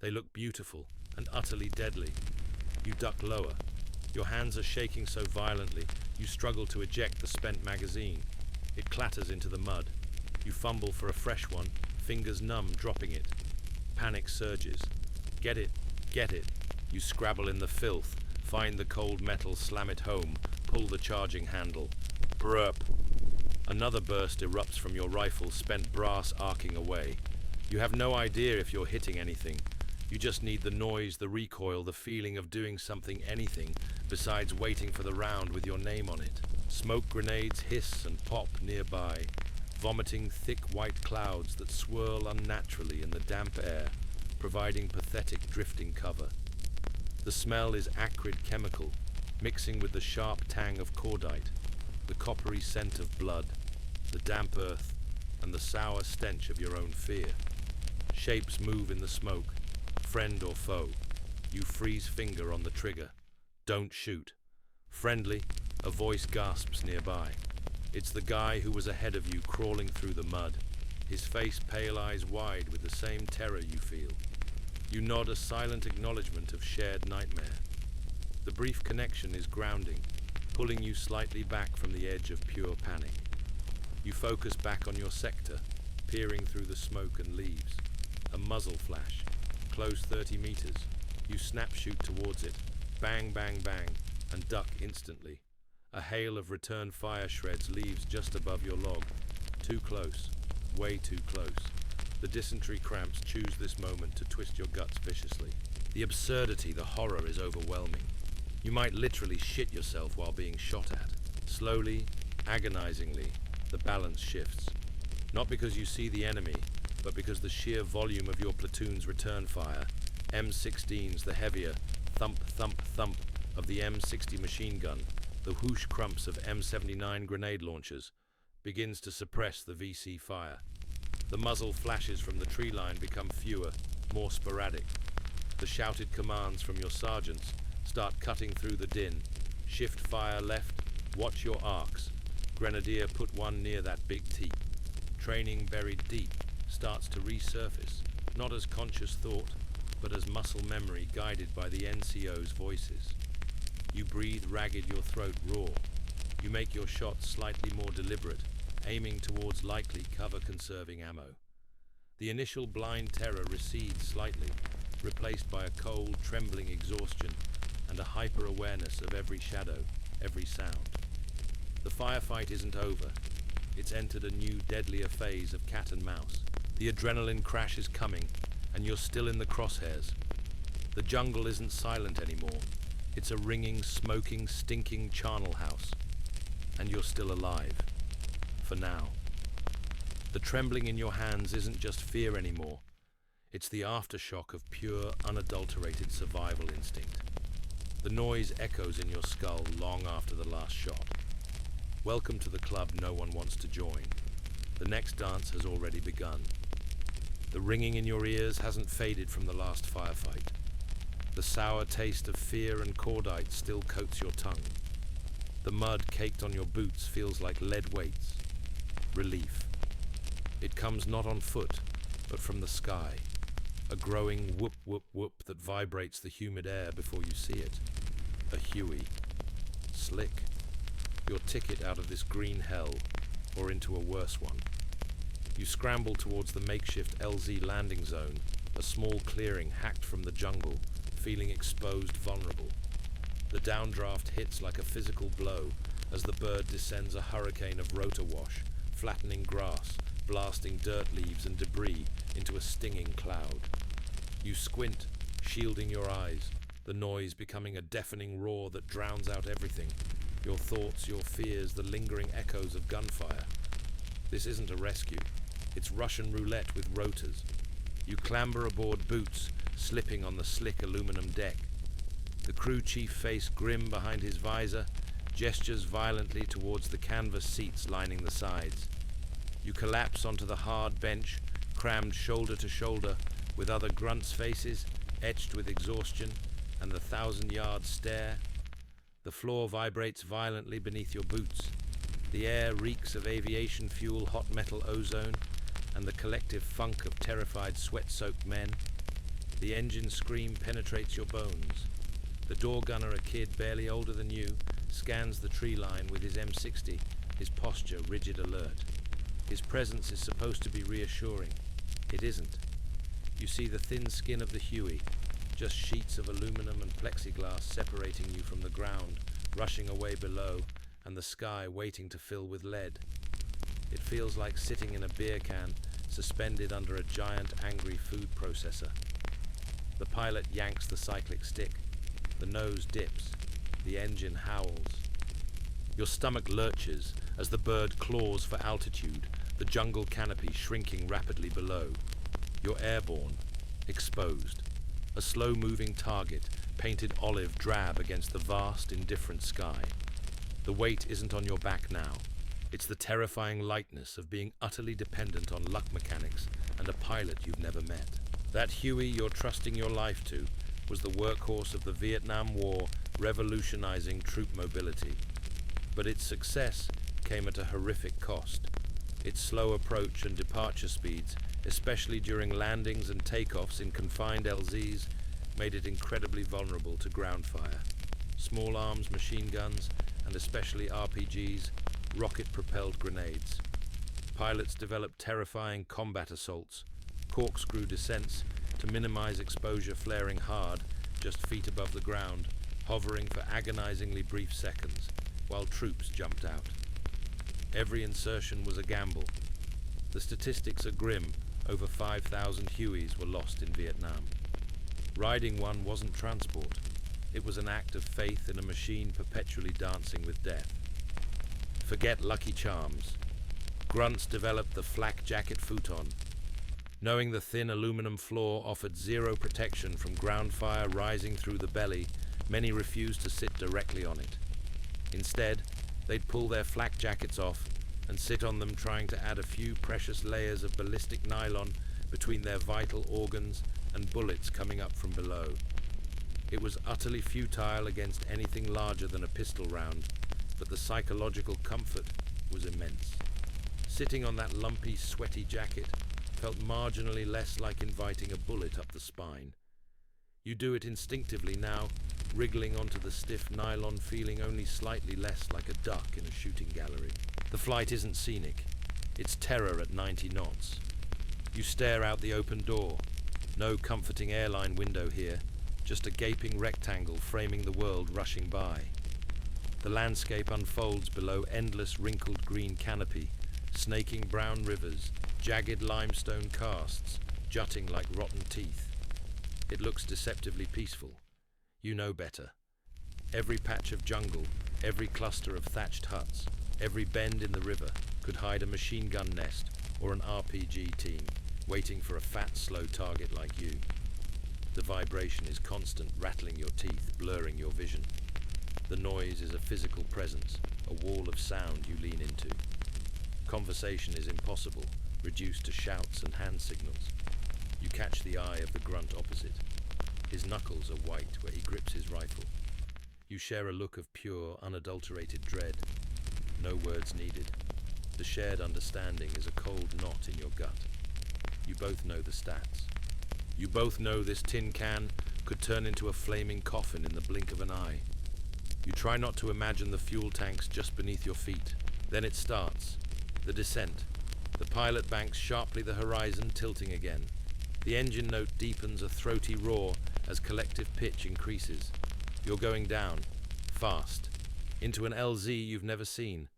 [SPEAKER 1] They look beautiful and utterly deadly. You duck lower. Your hands are shaking so violently, you struggle to eject the spent magazine. It clatters into the mud. You fumble for a fresh one, fingers numb, dropping it. Panic surges. Get it, get it. You scrabble in the filth, find the cold metal, slam it home, pull the charging handle. Brrp. Another burst erupts from your rifle, spent brass arcing away. You have no idea if you're hitting anything. You just need the noise, the recoil, the feeling of doing something, anything, besides waiting for the round with your name on it. Smoke grenades hiss and pop nearby, vomiting thick white clouds that swirl unnaturally in the damp air, providing pathetic drifting cover. The smell is acrid chemical, mixing with the sharp tang of cordite, the coppery scent of blood, the damp earth, and the sour stench of your own fear. Shapes move in the smoke, friend or foe. You freeze finger on the trigger. Don't shoot. Friendly, a voice gasps nearby. It's the guy who was ahead of you crawling through the mud, his face pale eyes wide with the same terror you feel. You nod a silent acknowledgement of shared nightmare. The brief connection is grounding, pulling you slightly back from the edge of pure panic. You focus back on your sector, peering through the smoke and leaves. A muzzle flash, close 30 meters. You snap shoot towards it, bang, bang, bang, and duck instantly. A hail of return fire shreds leaves just above your log. Too close, way too close. The dysentery cramps choose this moment to twist your guts viciously. The absurdity, the horror is overwhelming. You might literally shit yourself while being shot at. Slowly, agonizingly, the balance shifts. Not because you see the enemy, but because the sheer volume of your platoon's return fire, M16's the heavier thump, thump, thump of the M60 machine gun, the whoosh crumps of M79 grenade launchers, begins to suppress the VC fire. The muzzle flashes from the tree line become fewer, more sporadic. The shouted commands from your sergeants start cutting through the din. Shift fire left, watch your arcs. Grenadier, put one near that big T. Training buried deep starts to resurface, not as conscious thought, but as muscle memory guided by the NCO's voices. You breathe ragged, your throat raw. You make your shots slightly more deliberate, aiming towards likely cover-conserving ammo. The initial blind terror recedes slightly, replaced by a cold, trembling exhaustion and a hyper-awareness of every shadow, every sound. The firefight isn't over. It's entered a new, deadlier phase of cat and mouse. The adrenaline crash is coming, and you're still in the crosshairs. The jungle isn't silent anymore. It's a ringing, smoking, stinking charnel house. And you're still alive. For now. The trembling in your hands isn't just fear anymore. It's the aftershock of pure, unadulterated survival instinct. The noise echoes in your skull long after the last shot. Welcome to the club no one wants to join. The next dance has already begun. The ringing in your ears hasn't faded from the last firefight. The sour taste of fear and cordite still coats your tongue. The mud caked on your boots feels like lead weights. Relief. It comes not on foot, but from the sky. A growing whoop, whoop, whoop that vibrates the humid air before you see it. A Huey. Slick. Your ticket out of this green hell, or into a worse one. You scramble towards the makeshift LZ landing zone, a small clearing hacked from the jungle, feeling exposed, vulnerable. The downdraft hits like a physical blow as the bird descends a hurricane of rotor wash, flattening grass, blasting dirt leaves and debris into a stinging cloud. You squint, shielding your eyes, the noise becoming a deafening roar that drowns out everything. Your thoughts, your fears, the lingering echoes of gunfire. This isn't a rescue. It's Russian roulette with rotors. You clamber aboard boots, slipping on the slick aluminum deck. The crew chief face grim behind his visor, gestures violently towards the canvas seats lining the sides. You collapse onto the hard bench, crammed shoulder to shoulder, with other grunts' faces, etched with exhaustion, and the 1,000-yard stare. The floor vibrates violently beneath your boots. The air reeks of aviation fuel, hot metal ozone, and the collective funk of terrified, sweat-soaked men. The engine scream penetrates your bones. The door gunner, a kid barely older than you, scans the tree line with his M60, his posture rigid alert. His presence is supposed to be reassuring. It isn't. You see the thin skin of the Huey, just sheets of aluminum and plexiglass separating you from the ground, rushing away below, and the sky waiting to fill with lead. It feels like sitting in a beer can, suspended under a giant angry food processor. The pilot yanks the cyclic stick. The nose dips. The engine howls. Your stomach lurches as the bird claws for altitude, the jungle canopy shrinking rapidly below. You're airborne, exposed, a slow-moving target painted olive drab against the vast, indifferent sky. The weight isn't on your back now. It's the terrifying lightness of being utterly dependent on luck mechanics and a pilot you've never met. That Huey you're trusting your life to was the workhorse of the Vietnam War, revolutionizing troop mobility. But its success came at a horrific cost. Its slow approach and departure speeds, especially during landings and takeoffs in confined LZs, made it incredibly vulnerable to ground fire. Small arms machine guns, and especially RPGs, rocket-propelled grenades. Pilots developed terrifying combat assaults, corkscrew descents to minimize exposure, flaring hard just feet above the ground, hovering for agonizingly brief seconds, while troops jumped out. Every insertion was a gamble. The statistics are grim. Over 5,000 Hueys were lost in Vietnam. Riding one wasn't transport. It was an act of faith in a machine perpetually dancing with death. Forget Lucky Charms. Grunts developed the flak jacket futon. Knowing the thin aluminum floor offered zero protection from ground fire rising through the belly, many refused to sit directly on it. Instead, they'd pull their flak jackets off and sit on them, trying to add a few precious layers of ballistic nylon between their vital organs and bullets coming up from below. It was utterly futile against anything larger than a pistol round, but the psychological comfort was immense. Sitting on that lumpy, sweaty jacket felt marginally less like inviting a bullet up the spine. You do it instinctively now, wriggling onto the stiff nylon, feeling only slightly less like a duck in a shooting gallery. The flight isn't scenic. It's terror at 90 knots. You stare out the open door. No comforting airline window here, just a gaping rectangle framing the world rushing by. The landscape unfolds below endless wrinkled green canopy, snaking brown rivers, jagged limestone casts, jutting like rotten teeth. It looks deceptively peaceful. You know better. Every patch of jungle, every cluster of thatched huts, every bend in the river could hide a machine gun nest or an RPG team, waiting for a fat, slow target like you. The vibration is constant, rattling your teeth, blurring your vision. The noise is a physical presence, a wall of sound you lean into. Conversation is impossible, reduced to shouts and hand signals. You catch the eye of the grunt opposite. His knuckles are white where he grips his rifle. You share a look of pure, unadulterated dread. No words needed. The shared understanding is a cold knot in your gut. You both know the stats. You both know this tin can could turn into a flaming coffin in the blink of an eye. You try not to imagine the fuel tanks just beneath your feet. Then it starts. The descent. The pilot banks sharply the horizon, tilting again. The engine note deepens a throaty roar as collective pitch increases. You're going down, fast, into an LZ you've never seen.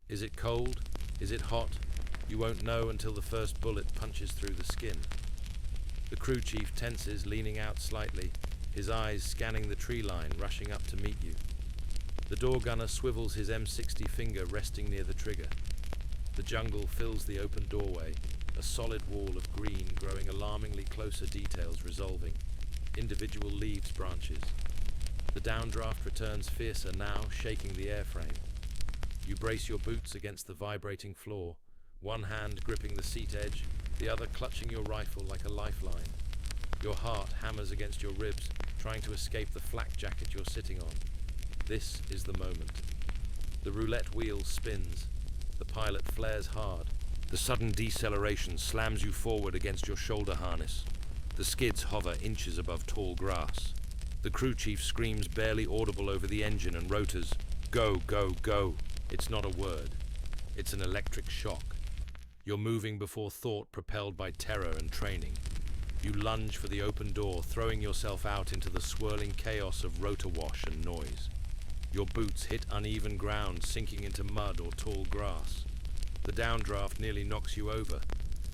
[SPEAKER 1] Is it cold? Is it hot? You won't know until the first bullet punches through the skin. The crew chief tenses, leaning out slightly, his eyes scanning the tree line, rushing up to meet you. The door gunner swivels his M60 finger, resting near the trigger. The jungle fills the open doorway, a solid wall of green growing alarmingly closer, details resolving. Individual leaves branches. The downdraft returns fiercer now, shaking the airframe. You brace your boots against the vibrating floor, one hand gripping the seat edge, the other clutching your rifle like a lifeline. Your heart hammers against your ribs, trying to escape the flak jacket you're sitting on. This is the moment. The roulette wheel spins. The pilot flares hard. The sudden deceleration slams you forward against your shoulder harness. The skids hover inches above tall grass. The crew chief screams, barely audible over the engine and rotors, "Go, go, go." It's not a word. It's an electric shock. You're moving before thought, propelled by terror and training. You lunge for the open door, throwing yourself out into the swirling chaos of rotor wash and noise. Your boots hit uneven ground, sinking into mud or tall grass. The downdraft nearly knocks you over.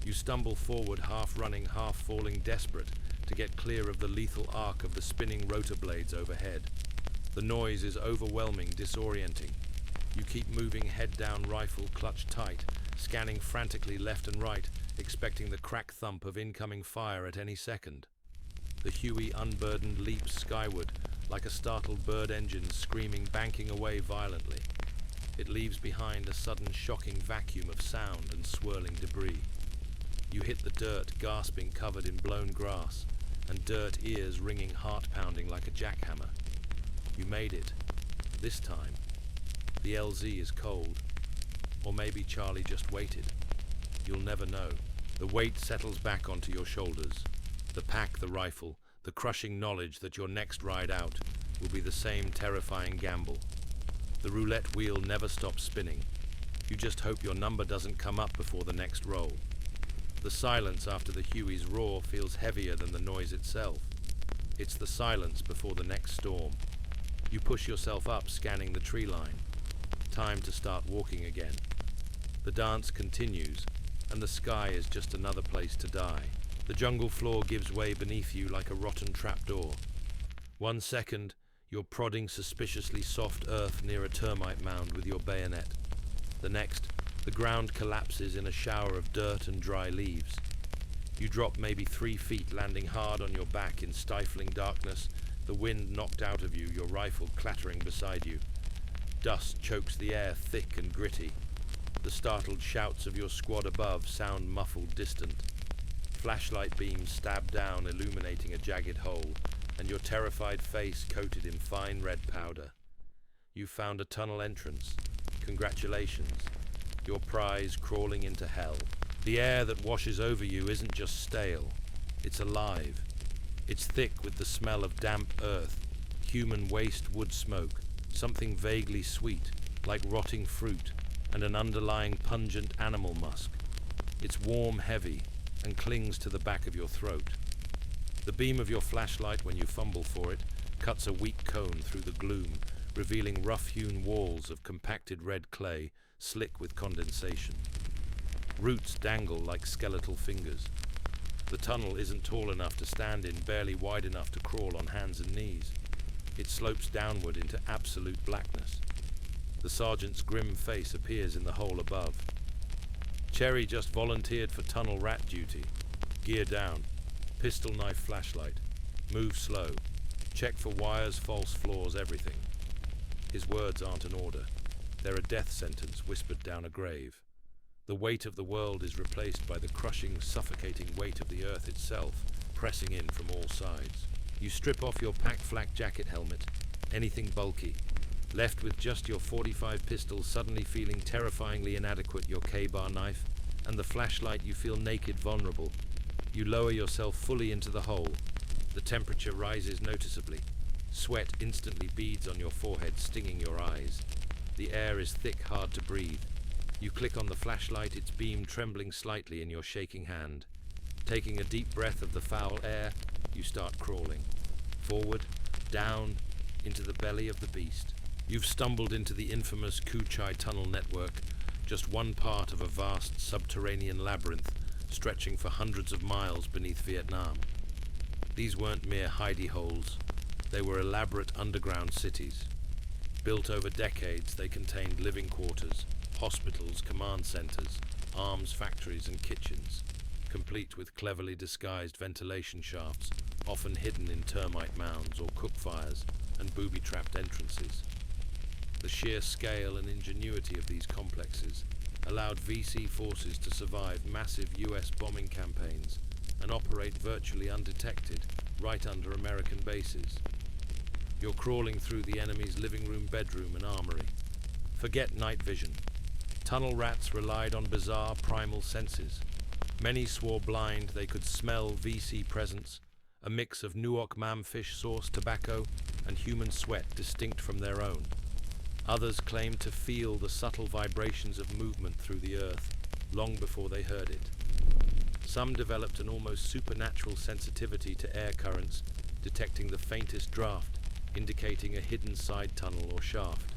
[SPEAKER 1] You stumble forward, half running, half falling, desperate to get clear of the lethal arc of the spinning rotor blades overhead. The noise is overwhelming, disorienting. You keep moving, head down, rifle clutched tight, scanning frantically left and right, expecting the crack thump of incoming fire at any second. The Huey, unburdened, leaps skyward, like a startled bird engine screaming, banking away violently. It leaves behind a sudden shocking vacuum of sound and swirling debris. You hit the dirt, gasping, covered in blown grass, and dirt, ears ringing, heart-pounding like a jackhammer. You made it. This time. The LZ is cold. Or maybe Charlie just waited. You'll never know. The weight settles back onto your shoulders. The pack, the rifle, the crushing knowledge that your next ride out will be the same terrifying gamble. The roulette wheel never stops spinning. You just hope your number doesn't come up before the next roll. The silence after the Huey's roar feels heavier than the noise itself. It's the silence before the next storm. You push yourself up, scanning the tree line. Time to start walking again. The dance continues, and the sky is just another place to die. The jungle floor gives way beneath you like a rotten trapdoor. 1 second, you're prodding suspiciously soft earth near a termite mound with your bayonet. The next, the ground collapses in a shower of dirt and dry leaves. You drop maybe 3 feet, landing hard on your back in stifling darkness, the wind knocked out of you, your rifle clattering beside you. Dust chokes the air, thick and gritty. The startled shouts of your squad above sound muffled, distant. Flashlight beams stab down, illuminating a jagged hole, and your terrified face coated in fine red powder. You found a tunnel entrance. Congratulations. Your prize crawling into hell. The air that washes over you isn't just stale. It's alive. It's thick with the smell of damp earth, human waste, wood smoke, something vaguely sweet, like rotting fruit, and an underlying pungent animal musk. It's warm, heavy, and clings to the back of your throat. The beam of your flashlight, when you fumble for it, cuts a weak cone through the gloom, revealing rough-hewn walls of compacted red clay, slick with condensation. Roots dangle like skeletal fingers. The tunnel isn't tall enough to stand in, barely wide enough to crawl on hands and knees. It slopes downward into absolute blackness. The sergeant's grim face appears in the hole above. Cherry just volunteered for tunnel rat duty. Gear down. Pistol, knife, flashlight. Move slow. Check for wires, false floors, everything. His words aren't an order. They're a death sentence whispered down a grave. The weight of the world is replaced by the crushing, suffocating weight of the earth itself, pressing in from all sides. You strip off your pack flak jacket helmet, anything bulky. Left with just your .45 pistol, suddenly feeling terrifyingly inadequate, your K-bar knife, and the flashlight, you feel naked, vulnerable. You lower yourself fully into the hole. The temperature rises noticeably. Sweat instantly beads on your forehead, stinging your eyes. The air is thick, hard to breathe. You click on the flashlight, its beam trembling slightly in your shaking hand. Taking a deep breath of the foul air, you start crawling. Forward, down, into the belly of the beast. You've stumbled into the infamous Kuchai tunnel network, just one part of a vast subterranean labyrinth stretching for hundreds of miles beneath Vietnam. These weren't mere hidey holes. They were elaborate underground cities. Built over decades, they contained living quarters, hospitals, command centers, arms factories and kitchens, complete with cleverly disguised ventilation shafts, often hidden in termite mounds or cook fires and booby-trapped entrances. The sheer scale and ingenuity of these complexes allowed VC forces to survive massive US bombing campaigns and operate virtually undetected right under American bases. You're crawling through the enemy's living room, bedroom and armory. Forget night vision. Tunnel rats relied on bizarre primal senses. Many swore blind they could smell VC presence, a mix of Nuoc mamfish sauce, tobacco, and human sweat distinct from their own. Others claimed to feel the subtle vibrations of movement through the earth long before they heard it. Some developed an almost supernatural sensitivity to air currents, detecting the faintest draft, indicating a hidden side tunnel or shaft.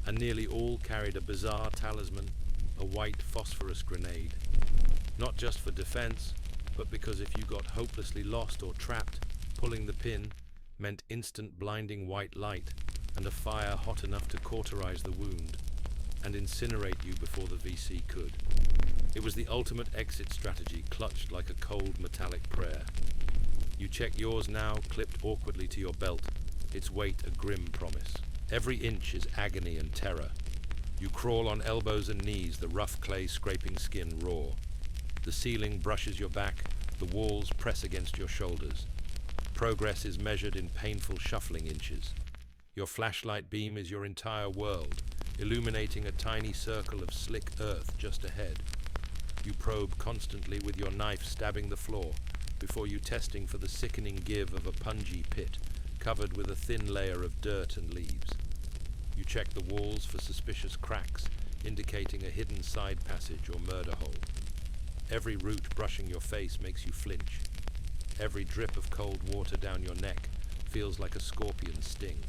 [SPEAKER 1] And nearly all carried a bizarre talisman, a white phosphorus grenade. Not just for defense, but because if you got hopelessly lost or trapped, pulling the pin meant instant blinding white light and a fire hot enough to cauterize the wound. and incinerate you before the VC could. It was the ultimate exit strategy, clutched like a cold metallic prayer. You check yours now, clipped awkwardly to your belt, its weight a grim promise. Every inch is agony and terror. You crawl on elbows and knees, the rough clay scraping skin raw. The ceiling brushes your back, the walls press against your shoulders. Progress is measured in painful shuffling inches. Your flashlight beam is your entire world, illuminating a tiny circle of slick earth just ahead. You probe constantly with your knife stabbing the floor, before you testing for the sickening give of a pungy pit, covered with a thin layer of dirt and leaves. You check the walls for suspicious cracks, indicating a hidden side passage or murder hole. Every root brushing your face makes you flinch. Every drip of cold water down your neck feels like a scorpion's sting.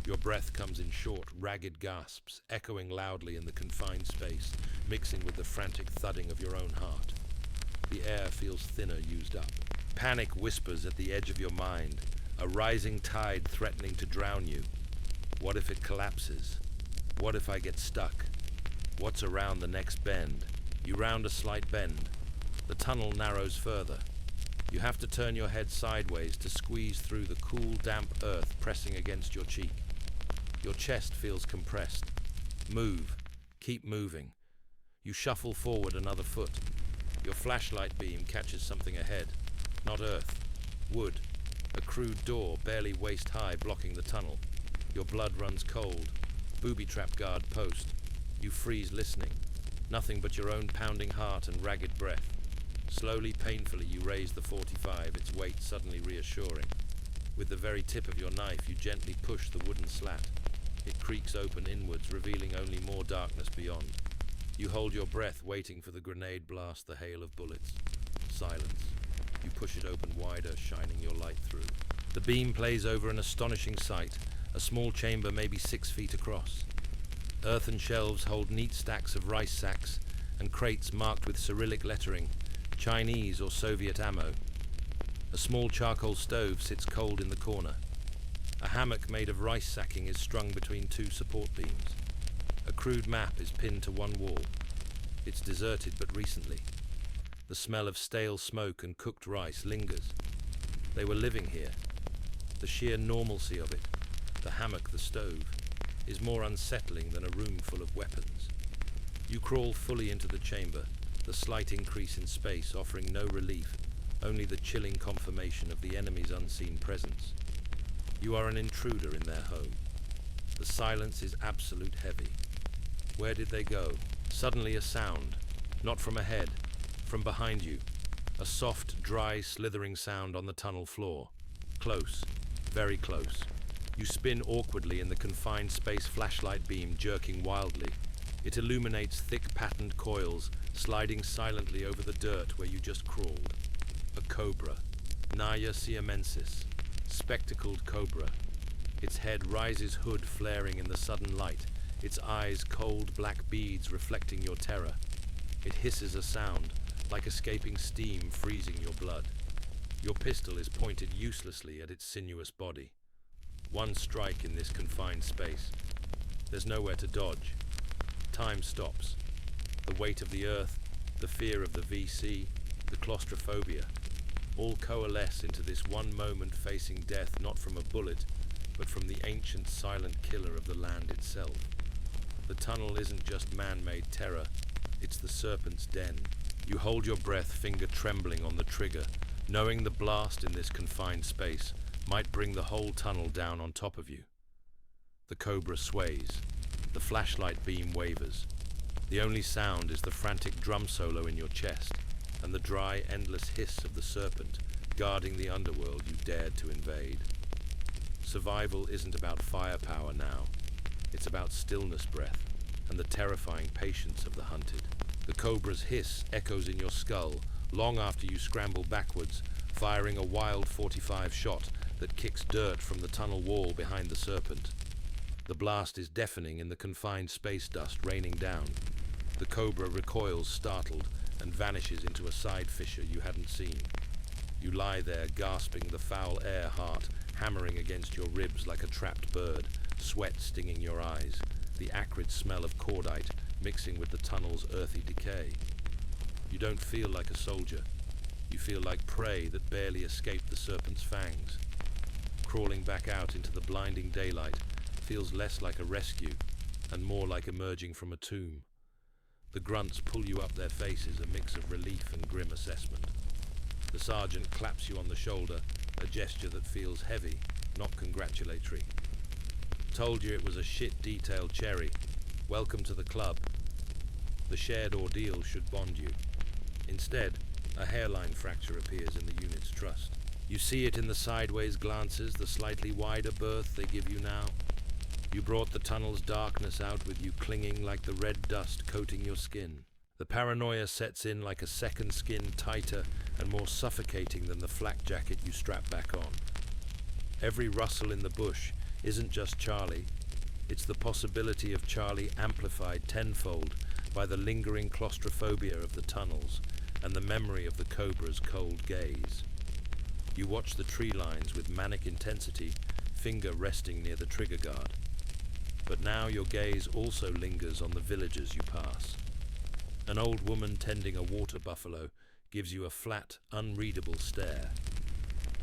[SPEAKER 1] Your breath comes in short, ragged gasps, echoing loudly in the confined space, mixing with the frantic thudding of your own heart. The air feels thinner, used up. Panic whispers at the edge of your mind, a rising tide threatening to drown you. What if it collapses? What if I get stuck? What's around the next bend? You round a slight bend. The tunnel narrows further. You have to turn your head sideways to squeeze through the cool, damp earth pressing against your cheek. Your chest feels compressed. Move. Keep moving. You shuffle forward another foot. Your flashlight beam catches something ahead. Not earth. Wood. A crude door barely waist-high blocking the tunnel. Your blood runs cold. Booby-trap guard post. You freeze listening. Nothing but your own pounding heart and ragged breath. Slowly, painfully, you raise the 45, its weight suddenly reassuring. With the very tip of your knife, you gently push the wooden slat. It creaks open inwards, revealing only more darkness beyond. You hold your breath, waiting for the grenade blast, the hail of bullets. Silence. You push it open wider, shining your light through. The beam plays over an astonishing sight, a small chamber maybe 6 feet across. Earthen shelves hold neat stacks of rice sacks and crates marked with Cyrillic lettering, Chinese or Soviet ammo. A small charcoal stove sits cold in the corner. A hammock made of rice sacking is strung between 2 support beams. A crude map is pinned to one wall. It's deserted but recently. The smell of stale smoke and cooked rice lingers. They were living here. The sheer normalcy of it, the hammock, the stove, is more unsettling than a room full of weapons. You crawl fully into the chamber, the slight increase in space offering no relief, only the chilling confirmation of the enemy's unseen presence. You are an intruder in their home. The silence is absolute heavy. Where did they go? Suddenly a sound, not from ahead, from behind you. A soft, dry, slithering sound on the tunnel floor. Close, very close. You spin awkwardly in the confined space, flashlight beam jerking wildly. It illuminates thick patterned coils, sliding silently over the dirt where you just crawled. A cobra. Naya siamensis. Spectacled cobra. Its head rises, hood flaring in the sudden light, its eyes cold black beads reflecting your terror. It hisses a sound, like escaping steam freezing your blood. Your pistol is pointed uselessly at its sinuous body. One strike in this confined space. There's nowhere to dodge. Time stops. The weight of the earth, the fear of the VC, the claustrophobia, all coalesce into this one moment facing death not from a bullet, but from the ancient silent killer of the land itself. The tunnel isn't just man-made terror, it's the serpent's den. You hold your breath, finger trembling on the trigger, knowing the blast in this confined space might bring the whole tunnel down on top of you. The cobra sways. The flashlight beam wavers. The only sound is the frantic drum solo in your chest and the dry, endless hiss of the serpent guarding the underworld you dared to invade. Survival isn't about firepower now. It's about stillness breath and the terrifying patience of the hunted. The cobra's hiss echoes in your skull long after you scramble backwards, firing a wild 45 shot that kicks dirt from the tunnel wall behind the serpent. The blast is deafening in the confined space dust raining down. The cobra recoils startled and vanishes into a side fissure you hadn't seen. You lie there gasping, the foul air heart hammering against your ribs like a trapped bird, sweat stinging your eyes, the acrid smell of cordite mixing with the tunnel's earthy decay. You don't feel like a soldier. You feel like prey that barely escaped the serpent's fangs. Crawling back out into the blinding daylight feels less like a rescue and more like emerging from a tomb. The grunts pull you up their faces, a mix of relief and grim assessment. The sergeant claps you on the shoulder, a gesture that feels heavy, not congratulatory. Told you it was a shit detailed cherry. Welcome to the club. The shared ordeal should bond you. Instead, a hairline fracture appears in the unit's trust. You see it in the sideways glances, the slightly wider berth they give you now. You brought the tunnel's darkness out with you, clinging like the red dust coating your skin. The paranoia sets in like a second skin, tighter and more suffocating than the flak jacket you strap back on. Every rustle in the bush isn't just Charlie. It's the possibility of Charlie amplified tenfold by the lingering claustrophobia of the tunnels and the memory of the cobra's cold gaze. You watch the tree lines with manic intensity, finger resting near the trigger guard. But now your gaze also lingers on the villagers you pass. An old woman tending a water buffalo gives you a flat, unreadable stare.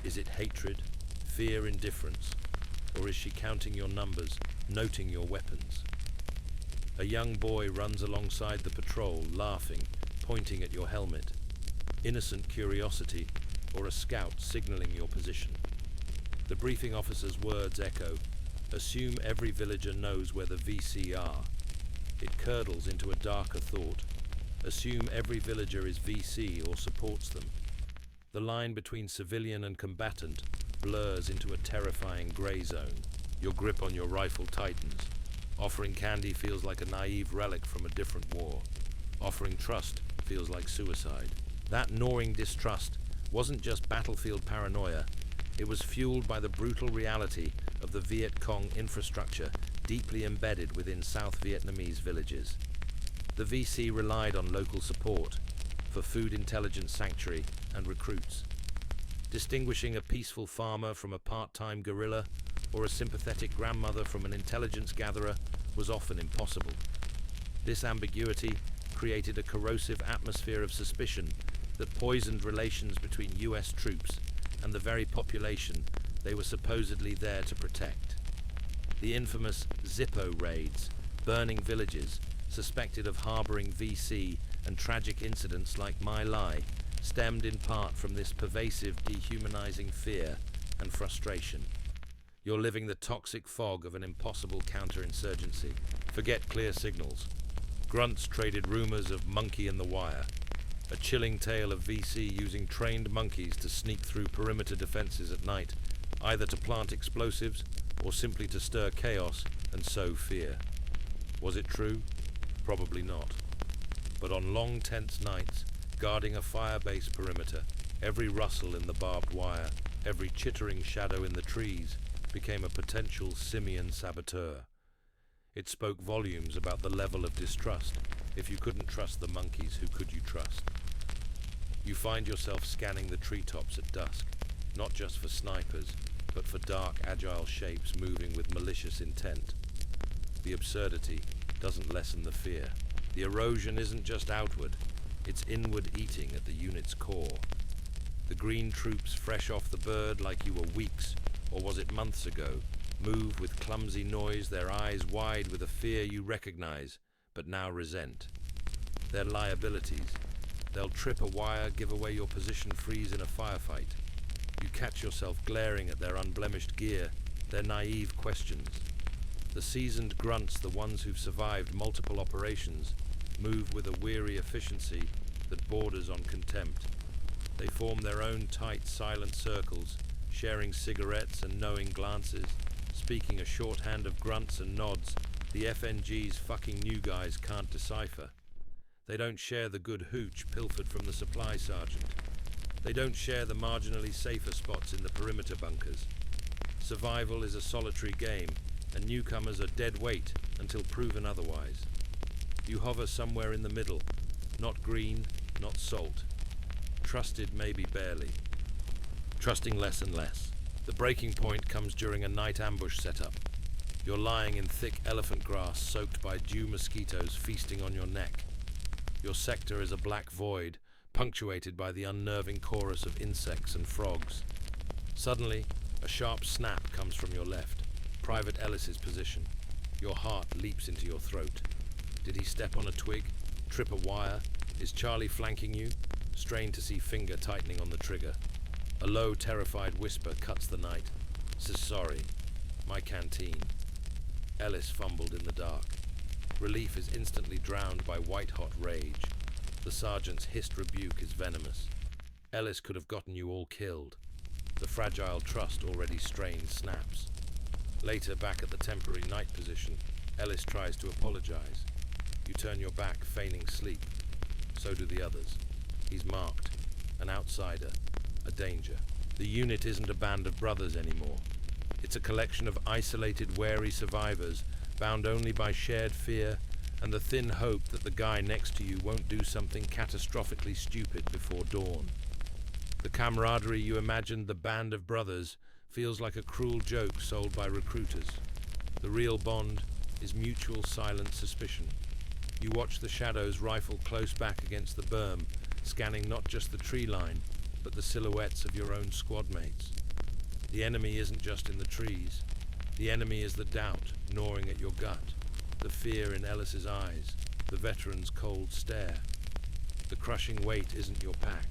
[SPEAKER 1] Is it hatred, fear, indifference, or is she counting your numbers, noting your weapons? A young boy runs alongside the patrol, laughing, pointing at your helmet. Innocent curiosity, or a scout signaling your position. The briefing officer's words echo, assume every villager knows where the VC are. It curdles into a darker thought. Assume every villager is VC or supports them. The line between civilian and combatant blurs into a terrifying grey zone. Your grip on your rifle tightens. Offering candy feels like a naive relic from a different war. Offering trust feels like suicide. That gnawing distrust wasn't just battlefield paranoia. It was fueled by the brutal reality of the Viet Cong infrastructure deeply embedded within South Vietnamese villages. The VC relied on local support for food intelligence sanctuary and recruits. Distinguishing a peaceful farmer from a part-time guerrilla or a sympathetic grandmother from an intelligence gatherer was often impossible. This ambiguity created a corrosive atmosphere of suspicion that poisoned relations between US troops and the very population they were supposedly there to protect. The infamous Zippo raids, burning villages, suspected of harboring VC, and tragic incidents like My Lai, stemmed in part from this pervasive, dehumanizing fear and frustration. You're living the toxic fog of an impossible counterinsurgency. Forget clear signals. Grunts traded rumors of monkey in the wire, a chilling tale of VC using trained monkeys to sneak through perimeter defenses at night, either to plant explosives or simply to stir chaos and sow fear. Was it true? Probably not. But on long, tense nights, guarding a fire-base perimeter, every rustle in the barbed wire, every chittering shadow in the trees, became a potential simian saboteur. It spoke volumes about the level of distrust. If you couldn't trust the monkeys, who could you trust? You find yourself scanning the treetops at dusk, not just for snipers, but for dark, agile shapes moving with malicious intent. The absurdity doesn't lessen the fear. The erosion isn't just outward, it's inward eating at the unit's core. The green troops fresh off the bird like you were weeks, or was it months ago, move with clumsy noise, their eyes wide with a fear you recognize, but now resent. They're liabilities. They'll trip a wire, give away your position, freeze in a firefight. You catch yourself glaring at their unblemished gear, their naive questions. The seasoned grunts, the ones who've survived multiple operations, move with a weary efficiency that borders on contempt. They form their own tight, silent circles, sharing cigarettes and knowing glances, speaking a shorthand of grunts and nods the FNG's fucking new guys can't decipher. They don't share the good hooch pilfered from the supply sergeant. They don't share the marginally safer spots in the perimeter bunkers. Survival is a solitary game, and newcomers are dead weight until proven otherwise. You hover somewhere in the middle, not green, not salt. Trusted maybe barely. Trusting less and less. The breaking point comes during a night ambush setup. You're lying in thick elephant grass soaked by dew mosquitoes feasting on your neck. Your sector is a black void, punctuated by the unnerving chorus of insects and frogs. Suddenly, a sharp snap comes from your left, Private Ellis's position. Your heart leaps into your throat. Did he step on a twig? Trip a wire? Is Charlie flanking you? Strain to see finger tightening on the trigger. A low, terrified whisper cuts the night. Says, sorry, my canteen. Ellis fumbled in the dark. Relief is instantly drowned by white-hot rage. The sergeant's hissed rebuke is venomous. Ellis could have gotten you all killed. The fragile trust already strained snaps. Later, back at the temporary night position, Ellis tries to apologize. You turn your back, feigning sleep. So do the others. He's marked. An outsider. A danger. The unit isn't a band of brothers anymore. It's a collection of isolated, wary survivors, bound only by shared fear and the thin hope that the guy next to you won't do something catastrophically stupid before dawn. The camaraderie you imagined the band of brothers feels like a cruel joke sold by recruiters. The real bond is mutual silent suspicion. You watch the shadows rifle close back against the berm, scanning not just the tree line, but the silhouettes of your own squad mates. The enemy isn't just in the trees. The enemy is the doubt gnawing at your gut, the fear in Ellis's eyes, the veteran's cold stare. The crushing weight isn't your pack.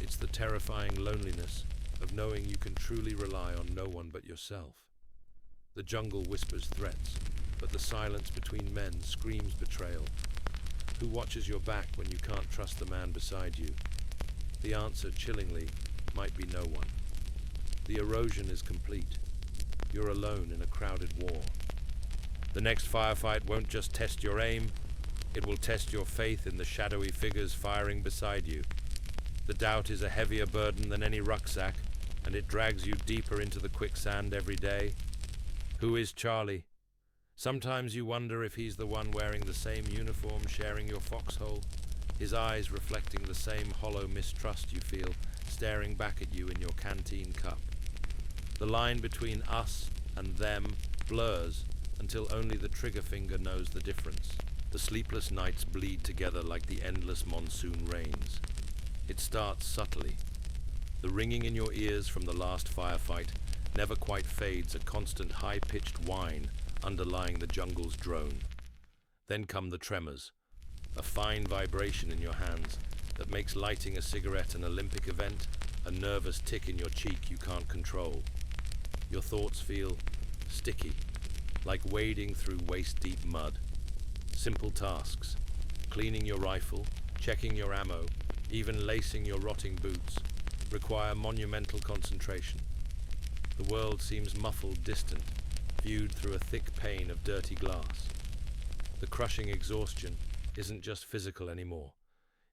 [SPEAKER 1] It's the terrifying loneliness of knowing you can truly rely on no one but yourself. The jungle whispers threats, but the silence between men screams betrayal. Who watches your back when you can't trust the man beside you? The answer, chillingly, might be no one. The erosion is complete. You're alone in a crowded war. The next firefight won't just test your aim, it will test your faith in the shadowy figures firing beside you. The doubt is a heavier burden than any rucksack, and it drags you deeper into the quicksand every day. Who is Charlie? Sometimes you wonder if he's the one wearing the same uniform sharing your foxhole, his eyes reflecting the same hollow mistrust you feel staring back at you in your canteen cup. The line between us and them blurs until only the trigger finger knows the difference. The sleepless nights bleed together like the endless monsoon rains. It starts subtly. The ringing in your ears from the last firefight never quite fades, a constant high-pitched whine underlying the jungle's drone. Then come the tremors, a fine vibration in your hands that makes lighting a cigarette an Olympic event, a nervous tick in your cheek you can't control. Your thoughts feel sticky, like wading through waist-deep mud. Simple tasks, cleaning your rifle, checking your ammo, even lacing your rotting boots, require monumental concentration. The world seems muffled, distant, viewed through a thick pane of dirty glass. The crushing exhaustion isn't just physical anymore.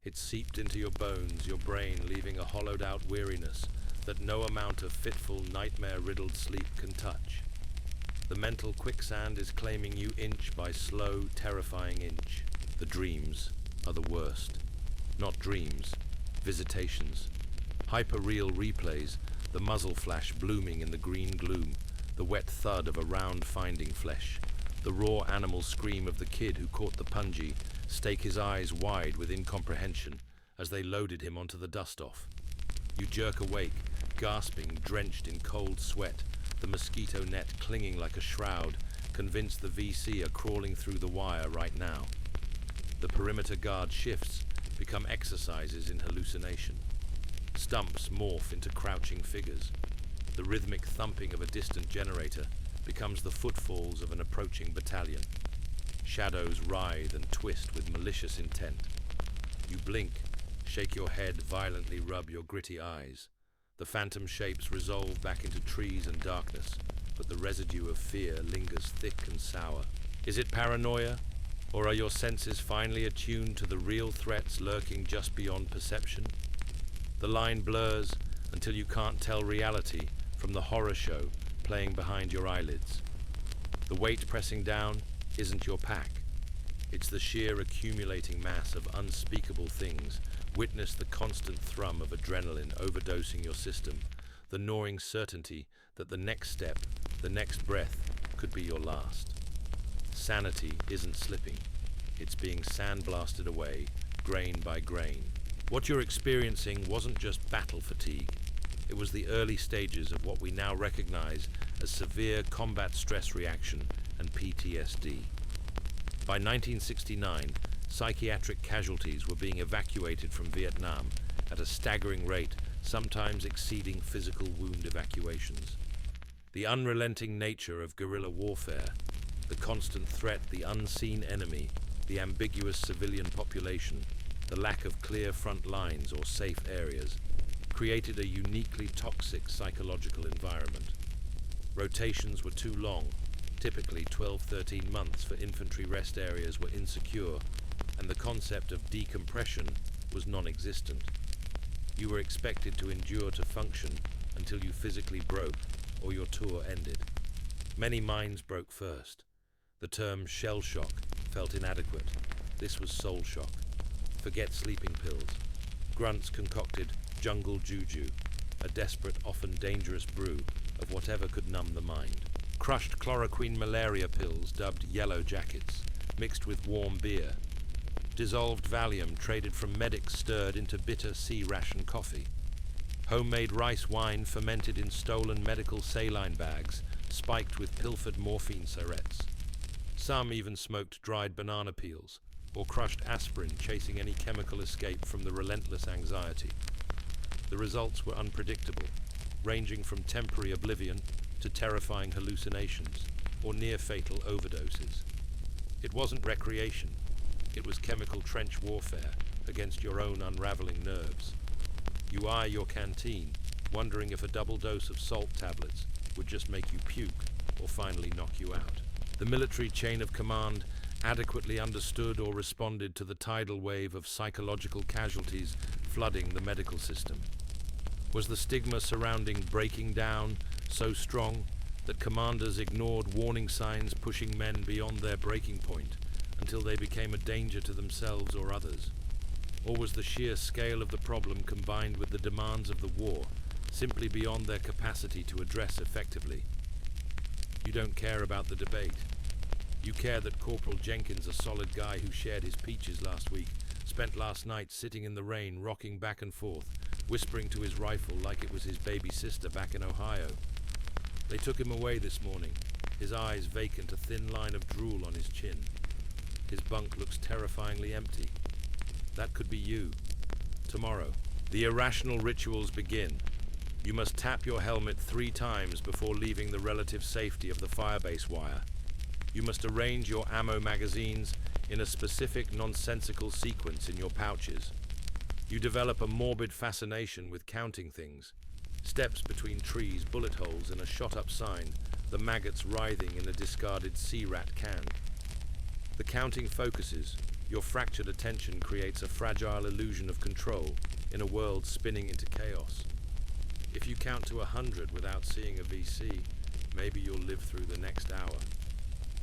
[SPEAKER 1] It's seeped into your bones, your brain, leaving a hollowed-out weariness that no amount of fitful, nightmare-riddled sleep can touch. The mental quicksand is claiming you inch by slow, terrifying inch. The dreams are the worst. Not dreams, visitations. Hyper-real replays, the muzzle flash blooming in the green gloom, the wet thud of a round finding flesh, the raw animal scream of the kid who caught the punji stake his eyes wide with incomprehension as they loaded him onto the dust-off. You jerk awake, gasping, drenched in cold sweat, the mosquito net clinging like a shroud, convinced the VC are crawling through the wire right now. The perimeter guard shifts become exercises in hallucination. Stumps morph into crouching figures. The rhythmic thumping of a distant generator becomes the footfalls of an approaching battalion. Shadows writhe and twist with malicious intent. You blink, shake your head, violently rub your gritty eyes. The phantom shapes resolve back into trees and darkness, but the residue of fear lingers thick and sour. Is it paranoia, or are your senses finally attuned to the real threats lurking just beyond perception? The line blurs until you can't tell reality from the horror show playing behind your eyelids. The weight pressing down isn't your pack. It's the sheer accumulating mass of unspeakable things. Witness the constant thrum of adrenaline overdosing your system, the gnawing certainty that the next step, the next breath, could be your last. Sanity isn't slipping. It's being sandblasted away, grain by grain. What you're experiencing wasn't just battle fatigue. It was the early stages of what we now recognize as severe combat stress reaction and PTSD. By 1969, psychiatric casualties were being evacuated from Vietnam at a staggering rate, sometimes exceeding physical wound evacuations. The unrelenting nature of guerrilla warfare, the constant threat, the unseen enemy, the ambiguous civilian population, the lack of clear front lines or safe areas, created a uniquely toxic psychological environment. Rotations were too long. Typically 12-13 months for infantry rest areas were insecure, and the concept of decompression was non-existent. You were expected to endure to function until you physically broke or your tour ended. Many minds broke first. The term shell shock felt inadequate. This was soul shock. Forget sleeping pills. Grunts concocted jungle juju, a desperate, often dangerous brew of whatever could numb the mind. Crushed chloroquine malaria pills dubbed yellow jackets, mixed with warm beer. Dissolved Valium traded from medics stirred into bitter sea ration coffee. Homemade rice wine fermented in stolen medical saline bags, spiked with pilfered morphine syrettes. Some even smoked dried banana peels, or crushed aspirin chasing any chemical escape from the relentless anxiety. The results were unpredictable, ranging from temporary oblivion to terrifying hallucinations, or near-fatal overdoses. It wasn't recreation. It was chemical trench warfare against your own unraveling nerves. You eye your canteen, wondering if a double dose of salt tablets would just make you puke or finally knock you out. The military chain of command adequately understood or responded to the tidal wave of psychological casualties flooding the medical system. Was the stigma surrounding breaking down so strong that commanders ignored warning signs pushing men beyond their breaking point until they became a danger to themselves or others? Or was the sheer scale of the problem combined with the demands of the war simply beyond their capacity to address effectively? You don't care about the debate. You care that Corporal Jenkins, a solid guy who shared his peaches last week, spent last night sitting in the rain, rocking back and forth, whispering to his rifle like it was his baby sister back in Ohio. They took him away this morning, his eyes vacant, a thin line of drool on his chin. His bunk looks terrifyingly empty. That could be you. Tomorrow, the irrational rituals begin. You must tap your helmet 3 times before leaving the relative safety of the firebase wire. You must arrange your ammo magazines in a specific nonsensical sequence in your pouches. You develop a morbid fascination with counting things. Steps between trees, bullet holes in a shot-up sign, the maggots writhing in a discarded sea rat can. The counting focuses. Your fractured attention creates a fragile illusion of control in a world spinning into chaos. If you count to 100 without seeing a VC, maybe you'll live through the next hour.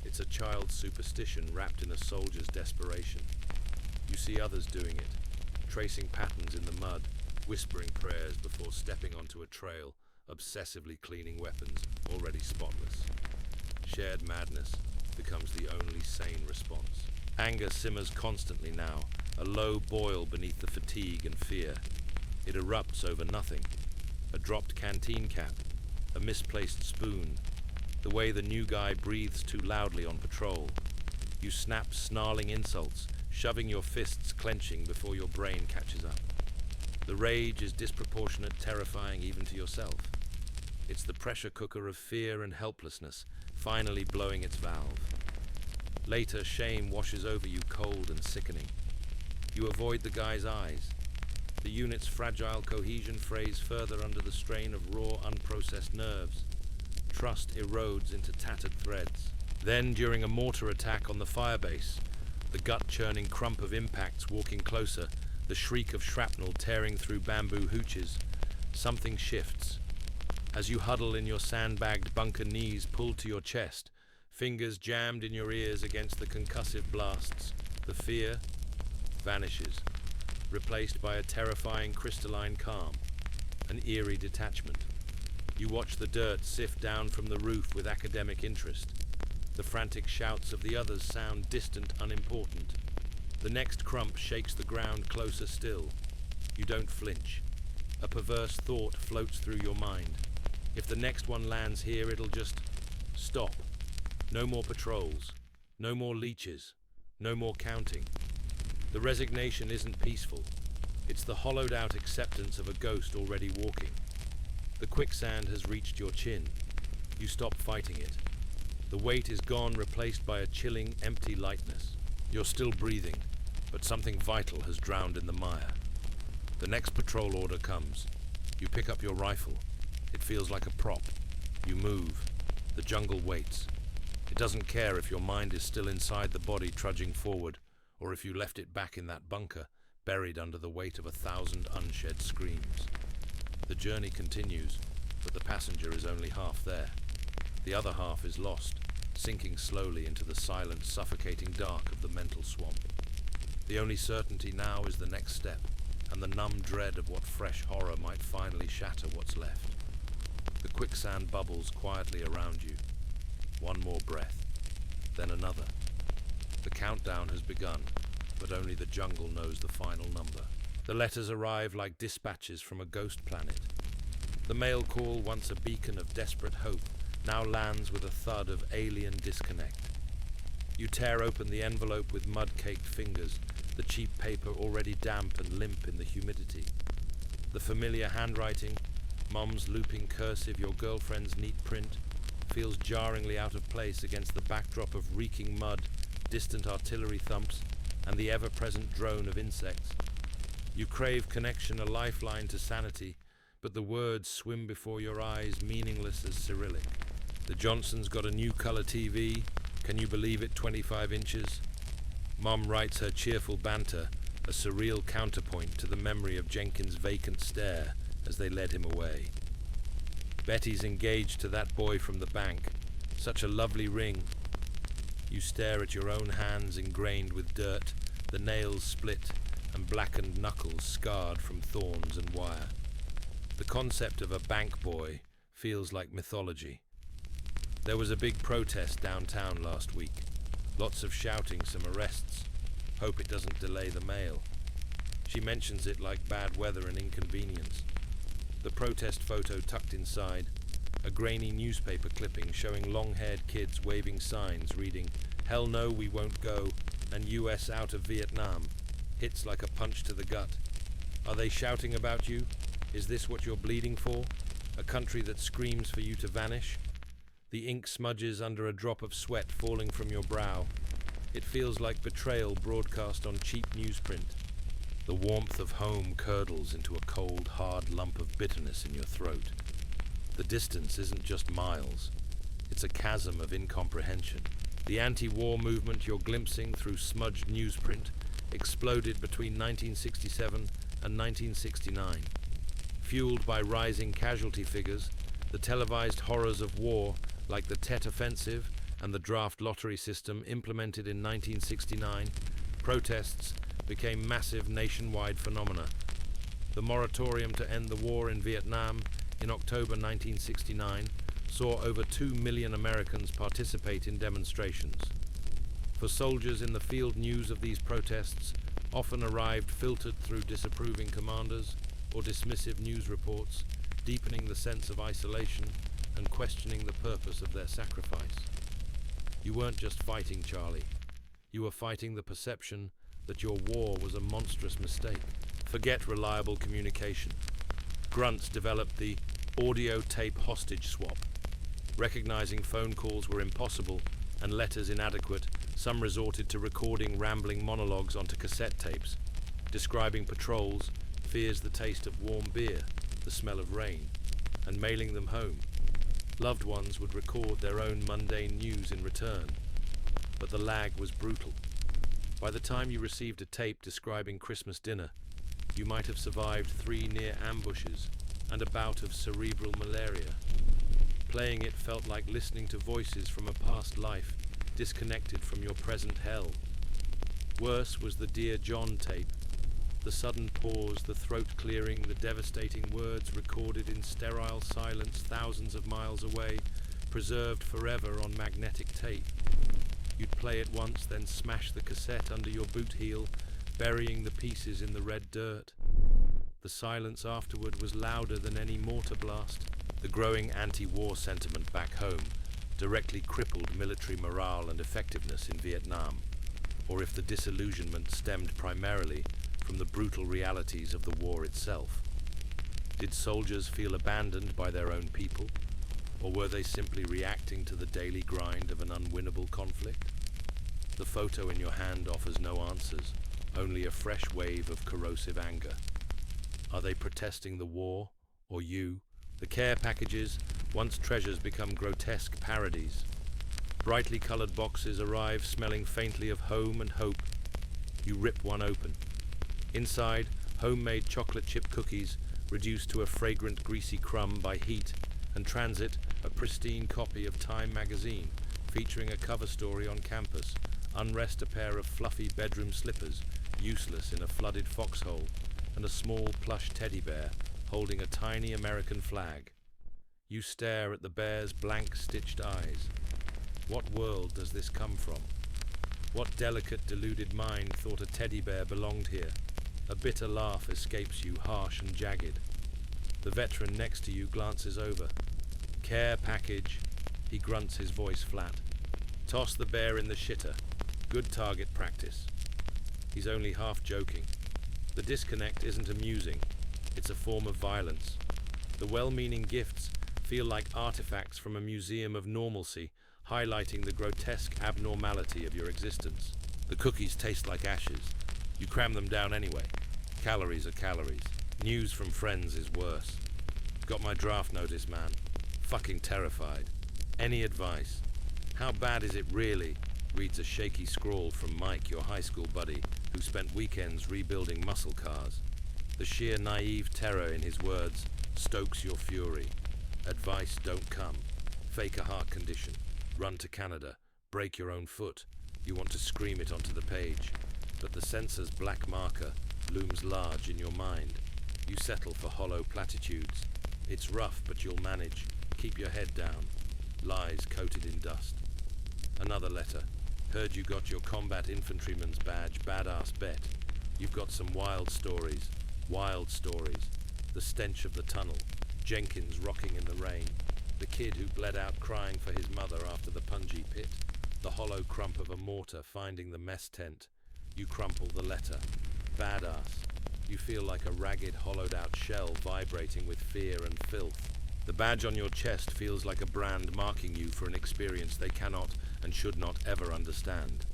[SPEAKER 1] It's a child's superstition wrapped in a soldier's desperation. You see others doing it, tracing patterns in the mud, whispering prayers before stepping onto a trail, obsessively cleaning weapons already spotless. Shared madness becomes the only sane response. Anger simmers constantly now, a low boil beneath the fatigue and fear. It erupts over nothing. A dropped canteen cap, a misplaced spoon, the way the new guy breathes too loudly on patrol. You snap snarling insults, shoving your fists clenching before your brain catches up. The rage is disproportionate, terrifying even to yourself. It's the pressure cooker of fear and helplessness, finally blowing its valve. Later, shame washes over you, cold and sickening. You avoid the guy's eyes. The unit's fragile cohesion frays further under the strain of raw, unprocessed nerves. Trust erodes into tattered threads. Then, during a mortar attack on the firebase, the gut-churning crump of impacts walking closer, the shriek of shrapnel tearing through bamboo hooches, something shifts. As you huddle in your sandbagged bunker, knees pulled to your chest, fingers jammed in your ears against the concussive blasts, the fear vanishes, replaced by a terrifying crystalline calm, an eerie detachment. You watch the dirt sift down from the roof with academic interest, The frantic shouts of the others sound distant, unimportant. The next crump shakes the ground closer still. You don't flinch. A perverse thought floats through your mind. If the next one lands here, it'll just stop. No more patrols. No more leeches. No more counting. The resignation isn't peaceful. It's the hollowed-out acceptance of a ghost already walking. The quicksand has reached your chin. You stop fighting it. The weight is gone, replaced by a chilling, empty lightness. You're still breathing, but something vital has drowned in the mire. The next patrol order comes. You pick up your rifle. It feels like a prop. You move. The jungle waits. It doesn't care if your mind is still inside the body trudging forward, or if you left it back in that bunker, buried under the weight of 1,000 unshed screams. The journey continues, but the passenger is only half there. The other half is lost, sinking slowly into the silent, suffocating dark of the mental swamp. The only certainty now is the next step, and the numb dread of what fresh horror might finally shatter what's left. The quicksand bubbles quietly around you. One more breath, then another. The countdown has begun, but only the jungle knows the final number. The letters arrive like dispatches from a ghost planet. The mail call, once a beacon of desperate hope, now lands with a thud of alien disconnect. You tear open the envelope with mud-caked fingers, the cheap paper already damp and limp in the humidity. The familiar handwriting, Mom's looping cursive, your girlfriend's neat print, feels jarringly out of place against the backdrop of reeking mud, distant artillery thumps, and the ever-present drone of insects. You crave connection, a lifeline to sanity, but the words swim before your eyes, meaningless as Cyrillic. The Johnsons got a new color TV. Can you believe it, 25 inches? Mom writes her cheerful banter, a surreal counterpoint to the memory of Jenkins' vacant stare as they led him away. Betty's engaged to that boy from the bank. Such a lovely ring. You stare at your own hands ingrained with dirt, the nails split and blackened knuckles scarred from thorns and wire. The concept of a bank boy feels like mythology. There was a big protest downtown last week. Lots of shouting, some arrests. Hope it doesn't delay the mail. She mentions it like bad weather and inconvenience. The protest photo tucked inside, a grainy newspaper clipping showing long-haired kids waving signs reading, "Hell no, we won't go," and US out of Vietnam. Hits like a punch to the gut. Are they shouting about you? Is this what you're bleeding for? A country that screams for you to vanish? The ink smudges under a drop of sweat falling from your brow. It feels like betrayal broadcast on cheap newsprint. The warmth of home curdles into a cold, hard lump of bitterness in your throat. The distance isn't just miles. It's a chasm of incomprehension. The anti-war movement you're glimpsing through smudged newsprint exploded between 1967 and 1969. Fueled by rising casualty figures, the televised horrors of war, like the Tet Offensive and the draft lottery system implemented in 1969, protests became massive nationwide phenomena. The moratorium to end the war in Vietnam in October 1969 saw over 2 million Americans participate in demonstrations. For soldiers in the field, news of these protests often arrived filtered through disapproving commanders or dismissive news reports, deepening the sense of isolation and questioning the purpose of their sacrifice. You weren't just fighting, Charlie. You were fighting the perception that your war was a monstrous mistake. Forget reliable communication. Grunts developed the audio tape hostage swap. Recognizing phone calls were impossible and letters inadequate, some resorted to recording rambling monologues onto cassette tapes, describing patrols, fears the taste of warm beer, the smell of rain, and mailing them home. Loved ones would record their own mundane news in return, but the lag was brutal. By the time you received a tape describing Christmas dinner, you might have survived 3 near ambushes and a bout of cerebral malaria. Playing it felt like listening to voices from a past life, disconnected from your present hell. Worse was the Dear John tape. The sudden pause, the throat clearing, the devastating words recorded in sterile silence thousands of miles away, preserved forever on magnetic tape. You'd play it once, then smash the cassette under your boot heel, burying the pieces in the red dirt. The silence afterward was louder than any mortar blast. The growing anti-war sentiment back home directly crippled military morale and effectiveness in Vietnam, or if the disillusionment stemmed primarily from the brutal realities of the war itself. Did soldiers feel abandoned by their own people, or were they simply reacting to the daily grind of an unwinnable conflict? The photo in your hand offers no answers, only a fresh wave of corrosive anger. Are they protesting the war, or you? The care packages, once treasures, become grotesque parodies. Brightly colored boxes arrive smelling faintly of home and hope. You rip one open. Inside, homemade chocolate chip cookies reduced to a fragrant greasy crumb by heat, and transit, a pristine copy of Time magazine featuring a cover story on campus, unrest a pair of fluffy bedroom slippers, useless in a flooded foxhole, and a small plush teddy bear holding a tiny American flag. You stare at the bear's blank stitched eyes. What world does this come from? What delicate, deluded mind thought a teddy bear belonged here? A bitter laugh escapes you, harsh and jagged. The veteran next to you glances over. Care package, he grunts, his voice flat. Toss the bear in the shitter. Good target practice. He's only half joking. The disconnect isn't amusing. It's a form of violence. The well-meaning gifts feel like artifacts from a museum of normalcy, highlighting the grotesque abnormality of your existence. The cookies taste like ashes. You cram them down anyway. Calories are calories. News from friends is worse. Got my draft notice, man. Fucking terrified. Any advice? How bad is it really? Reads a shaky scrawl from Mike, your high school buddy, who spent weekends rebuilding muscle cars. The sheer naive terror in his words stokes your fury. Advice don't come. Fake a heart condition. Run to Canada. Break your own foot. You want to scream it onto the page. But the censor's black marker looms large in your mind. You settle for hollow platitudes. It's rough, but you'll manage. Keep your head down. Lies coated in dust. Another letter. Heard you got your combat infantryman's badge. Badass bet. You've got some wild stories. Wild stories. The stench of the tunnel. Jenkins rocking in the rain. The kid who bled out crying for his mother after the Punji pit. The hollow crump of a mortar finding the mess tent. You crumple the letter. Badass. You feel like a ragged, hollowed-out shell vibrating with fear and filth. The badge on your chest feels like a brand marking you for an experience they cannot and should not ever understand.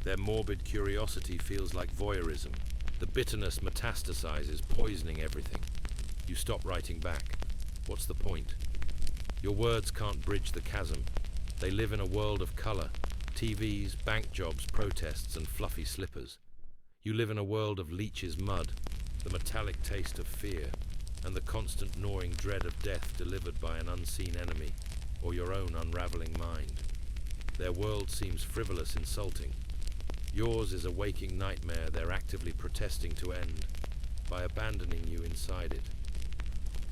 [SPEAKER 1] Their morbid curiosity feels like voyeurism. The bitterness metastasizes, poisoning everything. You stop writing back. What's the point? Your words can't bridge the chasm. They live in a world of color. TVs, bank jobs, protests, and fluffy slippers. You live in a world of leeches mud, the metallic taste of fear, and the constant gnawing dread of death delivered by an unseen enemy, or your own unraveling mind. Their world seems frivolous, insulting. Yours is a waking nightmare they're actively protesting to end, by abandoning you inside it.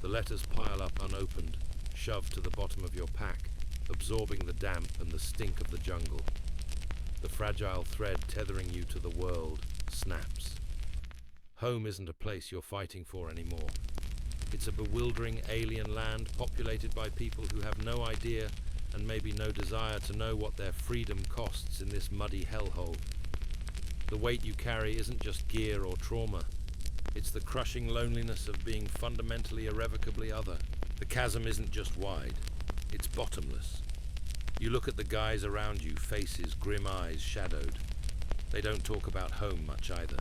[SPEAKER 1] The letters pile up unopened, shoved to the bottom of your pack, absorbing the damp and the stink of the jungle. The fragile thread tethering you to the world snaps. Home isn't a place you're fighting for anymore. It's a bewildering alien land populated by people who have no idea and maybe no desire to know what their freedom costs in this muddy hellhole. The weight you carry isn't just gear or trauma. It's the crushing loneliness of being fundamentally irrevocably other. The chasm isn't just wide, it's bottomless. You look at the guys around you, faces, grim eyes, shadowed. They don't talk about home much either.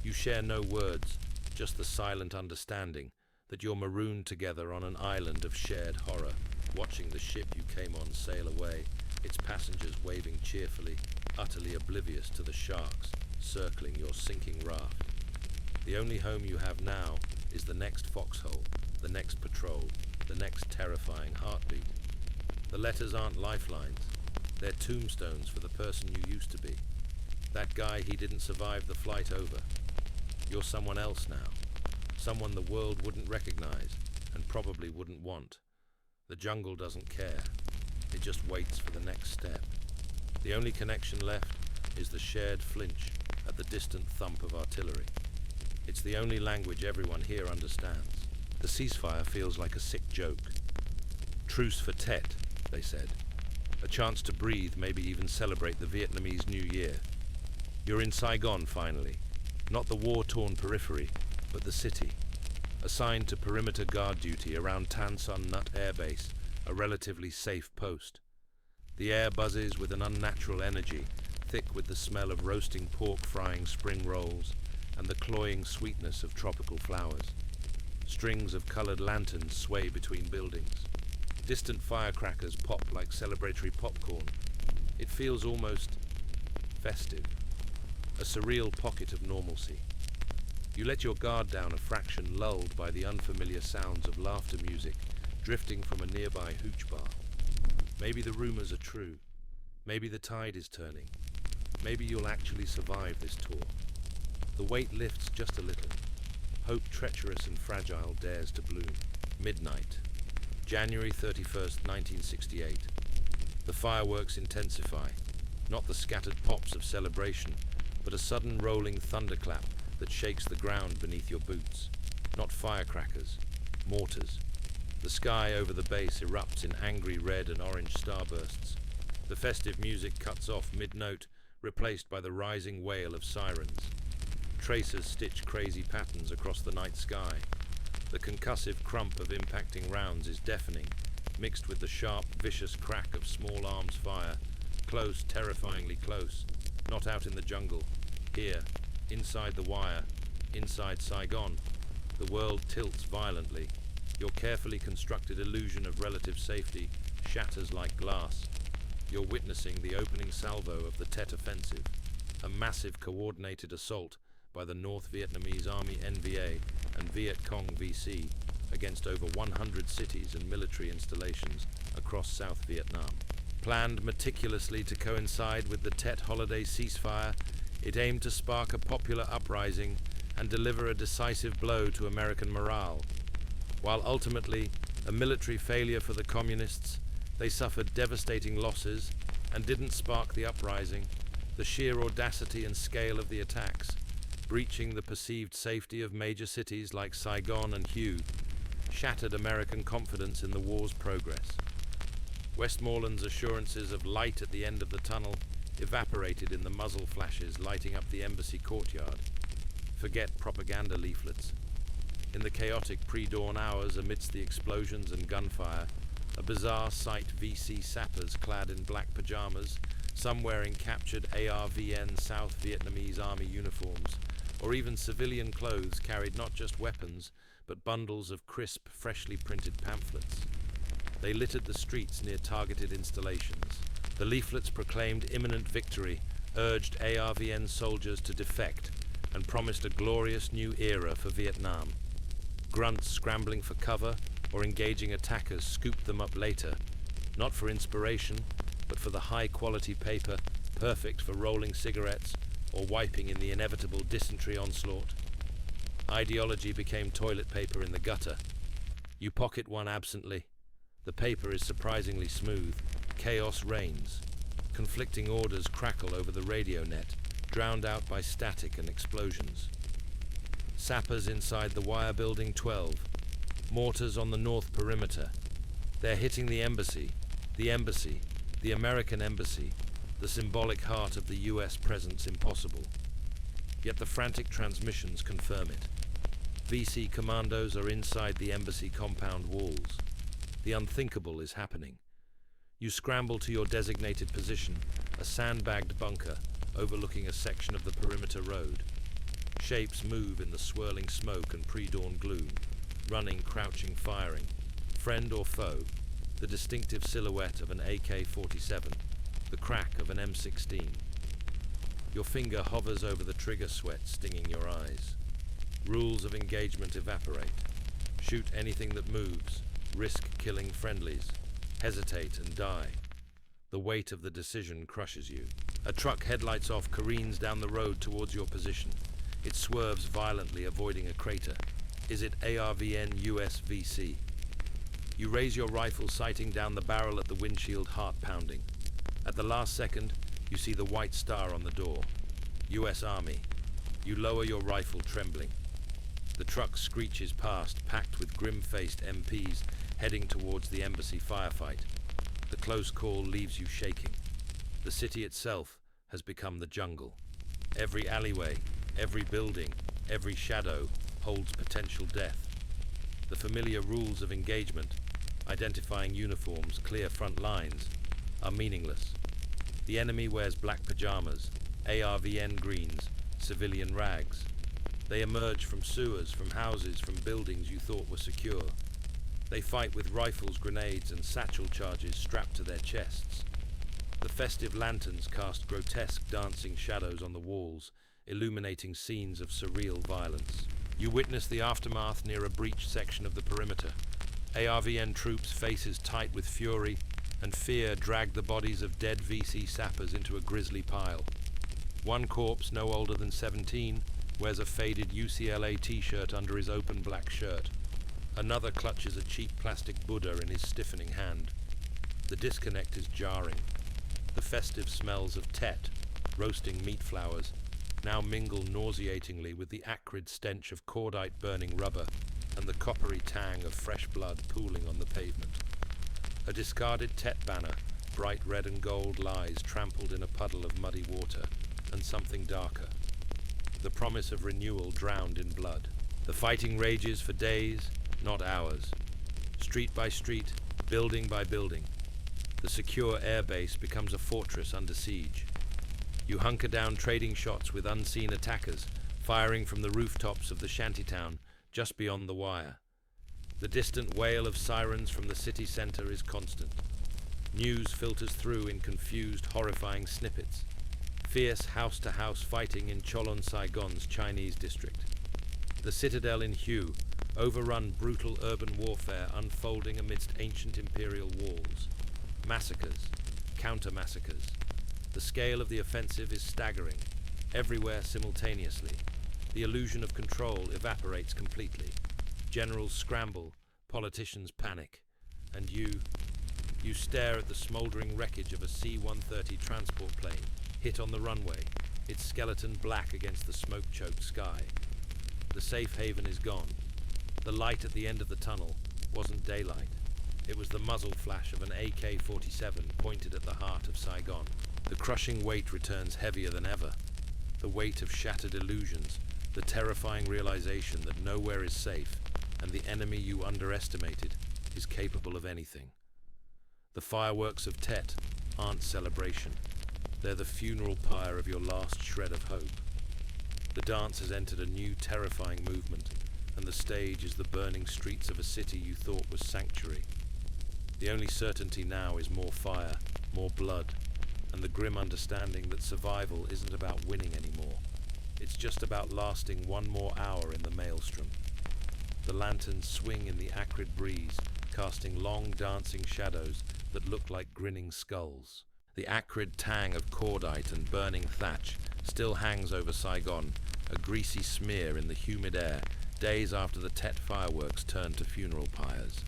[SPEAKER 1] You share no words, just the silent understanding that you're marooned together on an island of shared horror, watching the ship you came on sail away, its passengers waving cheerfully, utterly oblivious to the sharks circling your sinking raft. The only home you have now is the next foxhole, the next patrol, the next terrifying heartbeat. The letters aren't lifelines. They're tombstones for the person you used to be. That guy he didn't survive the flight over. You're someone else now. Someone the world wouldn't recognize and probably wouldn't want. The jungle doesn't care. It just waits for the next step. The only connection left is the shared flinch at the distant thump of artillery. It's the only language everyone here understands. The ceasefire feels like a sick joke. Truce for Tet, they said. A chance to breathe, maybe even celebrate the Vietnamese New Year. You're in Saigon, finally. Not the war-torn periphery, but the city. Assigned to perimeter guard duty around Tan Son Nut Air Base, a relatively safe post. The air buzzes with an unnatural energy, thick with the smell of roasting pork frying spring rolls and the cloying sweetness of tropical flowers. Strings of colored lanterns sway between buildings. Distant firecrackers pop like celebratory popcorn. It feels almost festive, a surreal pocket of normalcy. You let your guard down a fraction, lulled by the unfamiliar sounds of laughter music drifting from a nearby hooch bar. Maybe the rumors are true. Maybe the tide is turning. Maybe you'll actually survive this tour. The weight lifts just a little. Hope, treacherous and fragile, dares to bloom. Midnight. January 31st, 1968. The fireworks intensify. Not the scattered pops of celebration, but a sudden rolling thunderclap that shakes the ground beneath your boots. Not firecrackers, mortars. The sky over the base erupts in angry red and orange starbursts. The festive music cuts off mid-note, replaced by the rising wail of sirens. Tracers stitch crazy patterns across the night sky. The concussive crump of impacting rounds is deafening, mixed with the sharp, vicious crack of small arms fire. Close, terrifyingly close. Not out in the jungle. Here, inside the wire, inside Saigon. The world tilts violently. Your carefully constructed illusion of relative safety shatters like glass. You're witnessing the opening salvo of the Tet Offensive, a massive coordinated assault by the North Vietnamese Army NVA and Viet Cong VC against over 100 cities and military installations across South Vietnam. Planned meticulously to coincide with the Tet holiday ceasefire, it aimed to spark a popular uprising and deliver a decisive blow to American morale. While ultimately a military failure for the communists, they suffered devastating losses and didn't spark the uprising. The sheer audacity and scale of the attacks, breaching the perceived safety of major cities like Saigon and Hue, shattered American confidence in the war's progress. Westmoreland's assurances of light at the end of the tunnel evaporated in the muzzle flashes lighting up the embassy courtyard. Forget propaganda leaflets. In the chaotic pre-dawn hours amidst the explosions and gunfire, a bizarre sight VC sappers clad in black pajamas, some wearing captured ARVN South Vietnamese Army uniforms, or even civilian clothes carried not just weapons, but bundles of crisp, freshly printed pamphlets. They littered the streets near targeted installations. The leaflets proclaimed imminent victory, urged ARVN soldiers to defect, and promised a glorious new era for Vietnam. Grunts scrambling for cover or engaging attackers scooped them up later, not for inspiration, but for the high-quality paper perfect for rolling cigarettes or wiping in the inevitable dysentery onslaught. Ideology became toilet paper in the gutter. You pocket one absently. The paper is surprisingly smooth. Chaos reigns. Conflicting orders crackle over the radio net, drowned out by static and explosions. Sappers inside the wire building 12. Mortars on the north perimeter. They're hitting the embassy, the American embassy, the symbolic heart of the US presence impossible. Yet the frantic transmissions confirm it. VC commandos are inside the embassy compound walls. The unthinkable is happening. You scramble to your designated position, a sandbagged bunker overlooking a section of the perimeter road. Shapes move in the swirling smoke and pre-dawn gloom, running, crouching, firing. Friend or foe, the distinctive silhouette of an AK-47, the crack of an M16. Your finger hovers over the trigger, sweat stinging your eyes. Rules of engagement evaporate. Shoot anything that moves, risk killing friendlies, hesitate and die. The weight of the decision crushes you. A truck, headlights off, careens down the road towards your position. It swerves violently, avoiding a crater. Is it ARVN USVC? You raise your rifle, sighting down the barrel at the windshield, heart pounding. At the last second, you see the white star on the door. US Army. You lower your rifle, trembling. The truck screeches past, packed with grim-faced MPs heading towards the embassy firefight. The close call leaves you shaking. The city itself has become the jungle. Every alleyway, every building, every shadow holds potential death. The familiar rules of engagement, identifying uniforms, clear front lines, are meaningless. The enemy wears black pajamas, ARVN greens, civilian rags. They emerge from sewers, from houses, from buildings you thought were secure. They fight with rifles, grenades, and satchel charges strapped to their chests. The festive lanterns cast grotesque dancing shadows on the walls, illuminating scenes of surreal violence. You witness the aftermath near a breached section of the perimeter. ARVN troops, faces tight with fury and fear, drag the bodies of dead VC sappers into a grisly pile. One corpse, no older than 17, wears a faded UCLA t-shirt under his open black shirt. Another clutches a cheap plastic Buddha in his stiffening hand. The disconnect is jarring. The festive smells of Tet, roasting meat flowers, now mingle nauseatingly with the acrid stench of cordite burning rubber and the coppery tang of fresh blood pooling on the pavement. A discarded Tet banner, bright red and gold, lies trampled in a puddle of muddy water, and something darker. The promise of renewal drowned in blood. The fighting rages for days, not hours. Street by street, building by building. The secure airbase becomes a fortress under siege. You hunker down, trading shots with unseen attackers, firing from the rooftops of the shantytown just beyond the wire. The distant wail of sirens from the city center is constant. News filters through in confused, horrifying snippets. Fierce house-to-house fighting in Cholon, Saigon's Chinese district. The citadel in Hue, overrun brutal urban warfare unfolding amidst ancient imperial walls. Massacres, counter-massacres. The scale of the offensive is staggering, everywhere simultaneously. The illusion of control evaporates completely. Generals scramble, politicians panic, and you stare at the smoldering wreckage of a C-130 transport plane, hit on the runway, its skeleton black against the smoke-choked sky. The safe haven is gone. The light at the end of the tunnel wasn't daylight. It was the muzzle flash of an AK-47 pointed at the heart of Saigon. The crushing weight returns heavier than ever. The weight of shattered illusions, the terrifying realization that nowhere is safe, and the enemy you underestimated is capable of anything. The fireworks of Tet aren't celebration. They're the funeral pyre of your last shred of hope. The dance has entered a new terrifying movement, and the stage is the burning streets of a city you thought was sanctuary. The only certainty now is more fire, more blood, and the grim understanding that survival isn't about winning anymore. It's just about lasting one more hour in the maelstrom. The lanterns swing in the acrid breeze, casting long dancing shadows that look like grinning skulls. The acrid tang of cordite and burning thatch still hangs over Saigon, a greasy smear in the humid air, days after the Tet fireworks turn to funeral pyres.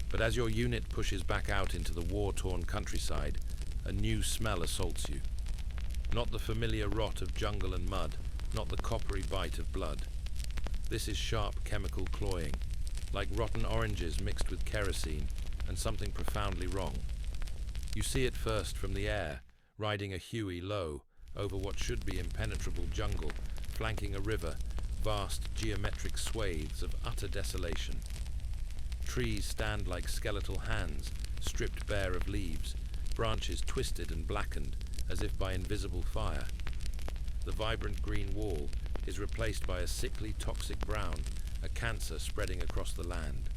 [SPEAKER 1] But as your unit pushes back out into the war-torn countryside, a new smell assaults you. Not the familiar rot of jungle and mud, not the coppery bite of blood. This is sharp chemical cloying, like rotten oranges mixed with kerosene, and something profoundly wrong. You see it first from the air, riding a Huey low over what should be impenetrable jungle, flanking a river, vast geometric swathes of utter desolation. Trees stand like skeletal hands, stripped bare of leaves, branches twisted and blackened as if by invisible fire. The vibrant green wall is replaced by a sickly toxic brown, a cancer spreading across the land.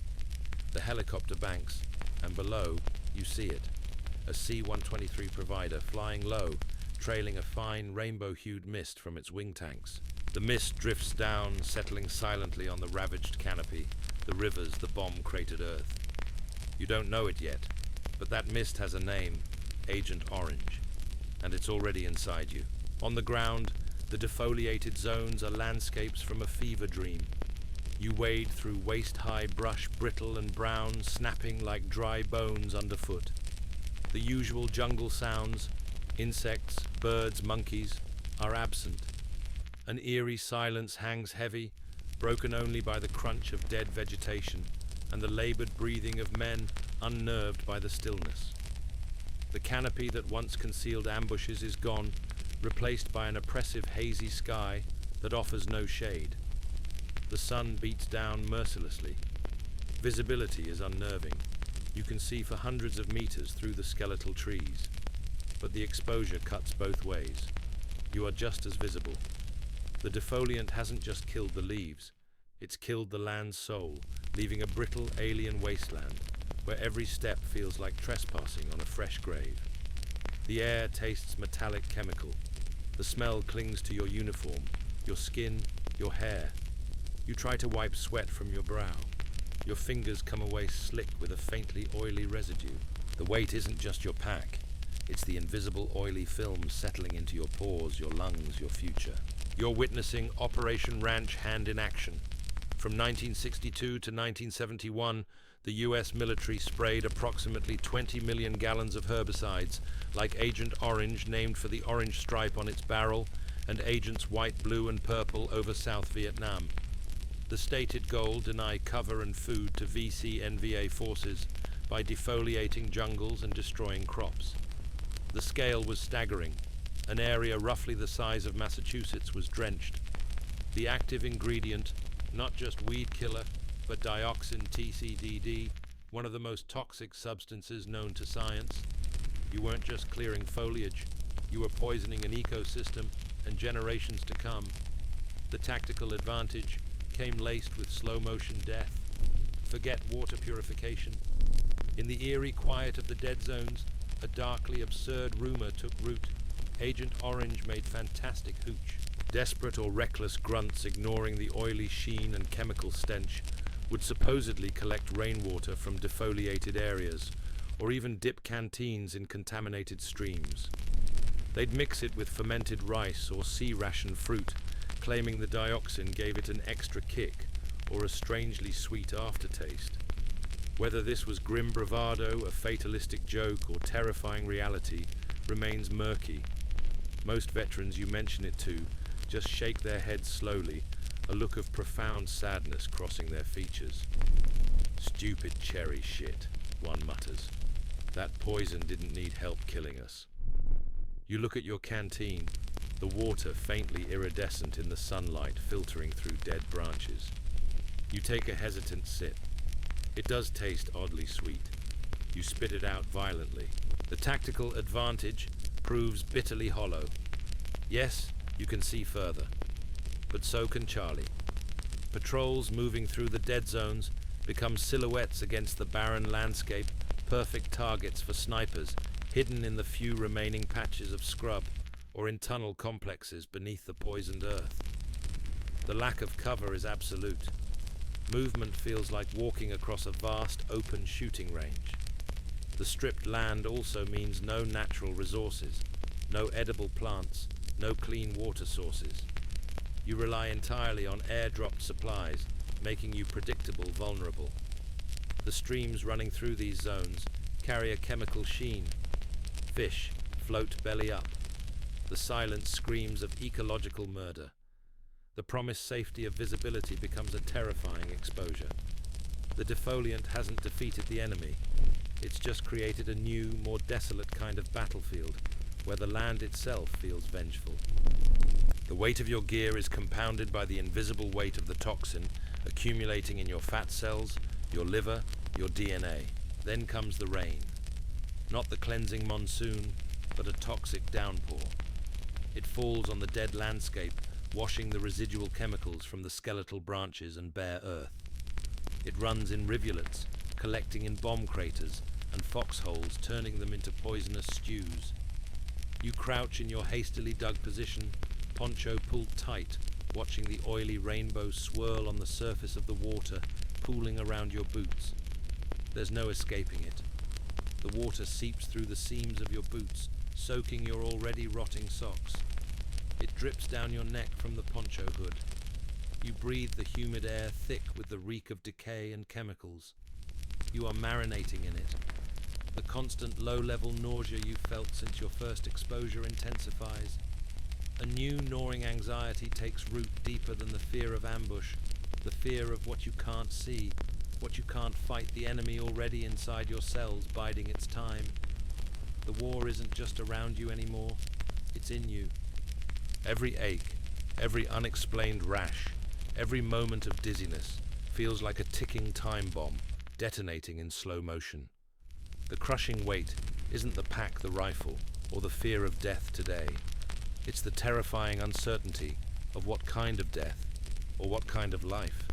[SPEAKER 1] The helicopter banks, and below you see it, a C-123 provider flying low, trailing a fine rainbow-hued mist from its wing tanks. The mist drifts down, settling silently on the ravaged canopy, the rivers, the bomb-cratered earth. You don't know it yet, but that mist has a name, Agent Orange, and it's already inside you. On the ground, the defoliated zones are landscapes from a fever dream. You wade through waist-high brush, brittle and brown, snapping like dry bones underfoot. The usual jungle sounds, insects, birds, monkeys, are absent. An eerie silence hangs heavy, broken only by the crunch of dead vegetation and the labored breathing of men unnerved by the stillness. The canopy that once concealed ambushes is gone, replaced by an oppressive hazy sky that offers no shade. The sun beats down mercilessly. Visibility is unnerving. You can see for hundreds of meters through the skeletal trees, but the exposure cuts both ways. You are just as visible. The defoliant hasn't just killed the leaves, it's killed the land's soul, leaving a brittle alien wasteland where every step feels like trespassing on a fresh grave. The air tastes metallic chemical. The smell clings to your uniform, your skin, your hair. You try to wipe sweat from your brow. Your fingers come away slick with a faintly oily residue. The weight isn't just your pack. It's the invisible oily film settling into your pores, your lungs, your future. You're witnessing Operation Ranch Hand in action. From 1962 to 1971, the US military sprayed approximately 20 million gallons of herbicides, like Agent Orange, named for the orange stripe on its barrel, and Agents White, Blue, and Purple over South Vietnam. The stated goal: deny cover and food to VC-NVA forces by defoliating jungles and destroying crops. The scale was staggering. An area roughly the size of Massachusetts was drenched. The active ingredient, not just weed killer, but dioxin TCDD, one of the most toxic substances known to science. You weren't just clearing foliage, you were poisoning an ecosystem and generations to come. The tactical advantage came laced with slow-motion death. Forget water purification. In the eerie quiet of the dead zones, a darkly absurd rumor took root. Agent Orange made fantastic hooch. Desperate or reckless grunts ignoring the oily sheen and chemical stench would supposedly collect rainwater from defoliated areas, or even dip canteens in contaminated streams. They'd mix it with fermented rice or sea ration fruit, claiming the dioxin gave it an extra kick or a strangely sweet aftertaste. Whether this was grim bravado, a fatalistic joke, or terrifying reality remains murky. Most veterans you mention it to just shake their heads slowly, a look of profound sadness crossing their features. "Stupid cherry shit," one mutters. "That poison didn't need help killing us." You look at your canteen, the water faintly iridescent in the sunlight filtering through dead branches. You take a hesitant sip. It does taste oddly sweet. You spit it out violently. The tactical advantage proves bitterly hollow. Yes, you can see further, but so can Charlie. Patrols moving through the dead zones become silhouettes against the barren landscape, perfect targets for snipers, hidden in the few remaining patches of scrub or in tunnel complexes beneath the poisoned earth. The lack of cover is absolute. Movement feels like walking across a vast open shooting range. The stripped land also means no natural resources, no edible plants, no clean water sources. You rely entirely on airdropped supplies, making you predictable, vulnerable. The streams running through these zones carry a chemical sheen. Fish float belly up. The silence screams of ecological murder. The promised safety of visibility becomes a terrifying exposure. The defoliant hasn't defeated the enemy. It's just created a new, more desolate kind of battlefield, where the land itself feels vengeful. The weight of your gear is compounded by the invisible weight of the toxin accumulating in your fat cells, your liver, your DNA. Then comes the rain. Not the cleansing monsoon, but a toxic downpour. It falls on the dead landscape, washing the residual chemicals from the skeletal branches and bare earth. It runs in rivulets, collecting in bomb craters and foxholes, turning them into poisonous stews. You crouch in your hastily dug position, poncho pulled tight, watching the oily rainbow swirl on the surface of the water, pooling around your boots. There's no escaping it. The water seeps through the seams of your boots, soaking your already rotting socks. It drips down your neck from the poncho hood. You breathe the humid air thick with the reek of decay and chemicals. You are marinating in it. The constant low-level nausea you felt since your first exposure intensifies. A new gnawing anxiety takes root deeper than the fear of ambush, the fear of what you can't see, what you can't fight, the enemy already inside your cells biding its time. The war isn't just around you anymore, it's in you. Every ache, every unexplained rash, every moment of dizziness feels like a ticking time bomb, detonating in slow motion. The crushing weight isn't the pack, the rifle, or the fear of death today. It's the terrifying uncertainty of what kind of death, or what kind of life,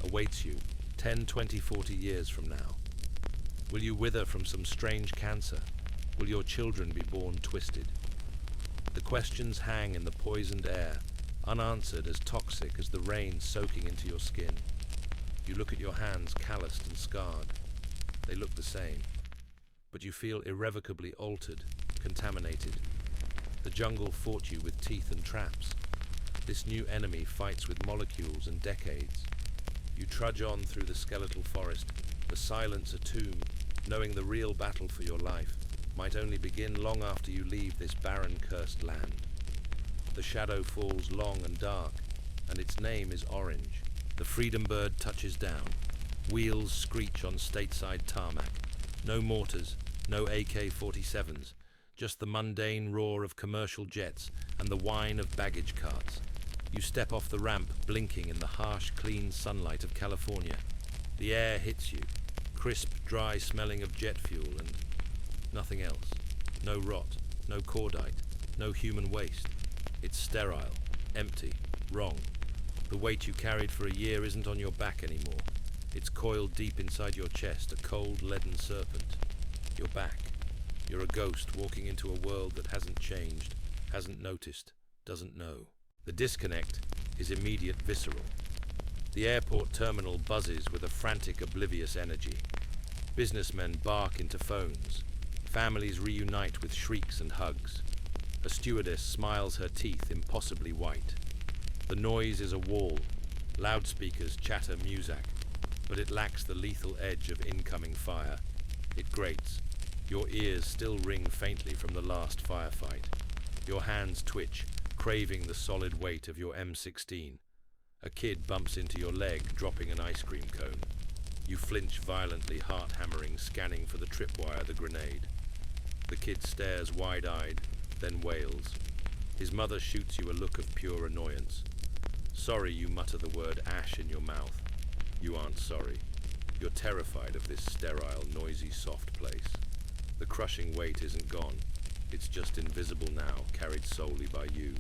[SPEAKER 1] awaits you 10, 20, 40 years from now. Will you wither from some strange cancer? Will your children be born twisted? The questions hang in the poisoned air, unanswered, as toxic as the rain soaking into your skin. You look at your hands, calloused and scarred. They look the same, but you feel irrevocably altered, contaminated. The jungle fought you with teeth and traps. This new enemy fights with molecules and decades. You trudge on through the skeletal forest, the silence a tomb, knowing the real battle for your life might only begin long after you leave this barren, cursed land. The shadow falls long and dark, and its name is Orange. The freedom bird touches down. Wheels screech on stateside tarmac. No mortars, no AK-47s, just the mundane roar of commercial jets and the whine of baggage carts. You step off the ramp, blinking in the harsh, clean sunlight of California. The air hits you, crisp, dry, smelling of jet fuel and nothing else. No rot, no cordite, no human waste. It's sterile, empty, wrong. The weight you carried for a year isn't on your back anymore. It's coiled deep inside your chest, a cold, leaden serpent. You're back. You're a ghost walking into a world that hasn't changed, hasn't noticed, doesn't know. The disconnect is immediate, visceral. The airport terminal buzzes with a frantic, oblivious energy. Businessmen bark into phones. Families reunite with shrieks and hugs. A stewardess smiles her teeth, impossibly white. The noise is a wall. Loudspeakers chatter music, but it lacks the lethal edge of incoming fire. It grates. Your ears still ring faintly from the last firefight. Your hands twitch, craving the solid weight of your M16. A kid bumps into your leg, dropping an ice cream cone. You flinch violently, heart hammering, scanning for the tripwire, the grenade. The kid stares wide-eyed, then wails. His mother shoots you a look of pure annoyance. Sorry, you mutter the word ash in your mouth. You aren't sorry. You're terrified of this sterile, noisy, soft place. The crushing weight isn't gone. It's just invisible now, carried solely by you.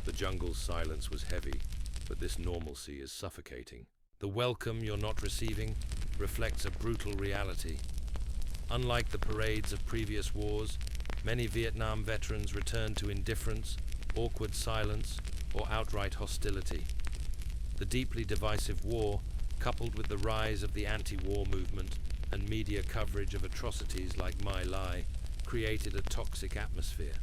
[SPEAKER 1] The jungle's silence was heavy, but this normalcy is suffocating. The welcome you're not receiving reflects a brutal reality. Unlike the parades of previous wars, many Vietnam veterans return to indifference, awkward silence, or outright hostility. The deeply divisive war, coupled with the rise of the anti-war movement and media coverage of atrocities like My Lai, created a toxic atmosphere.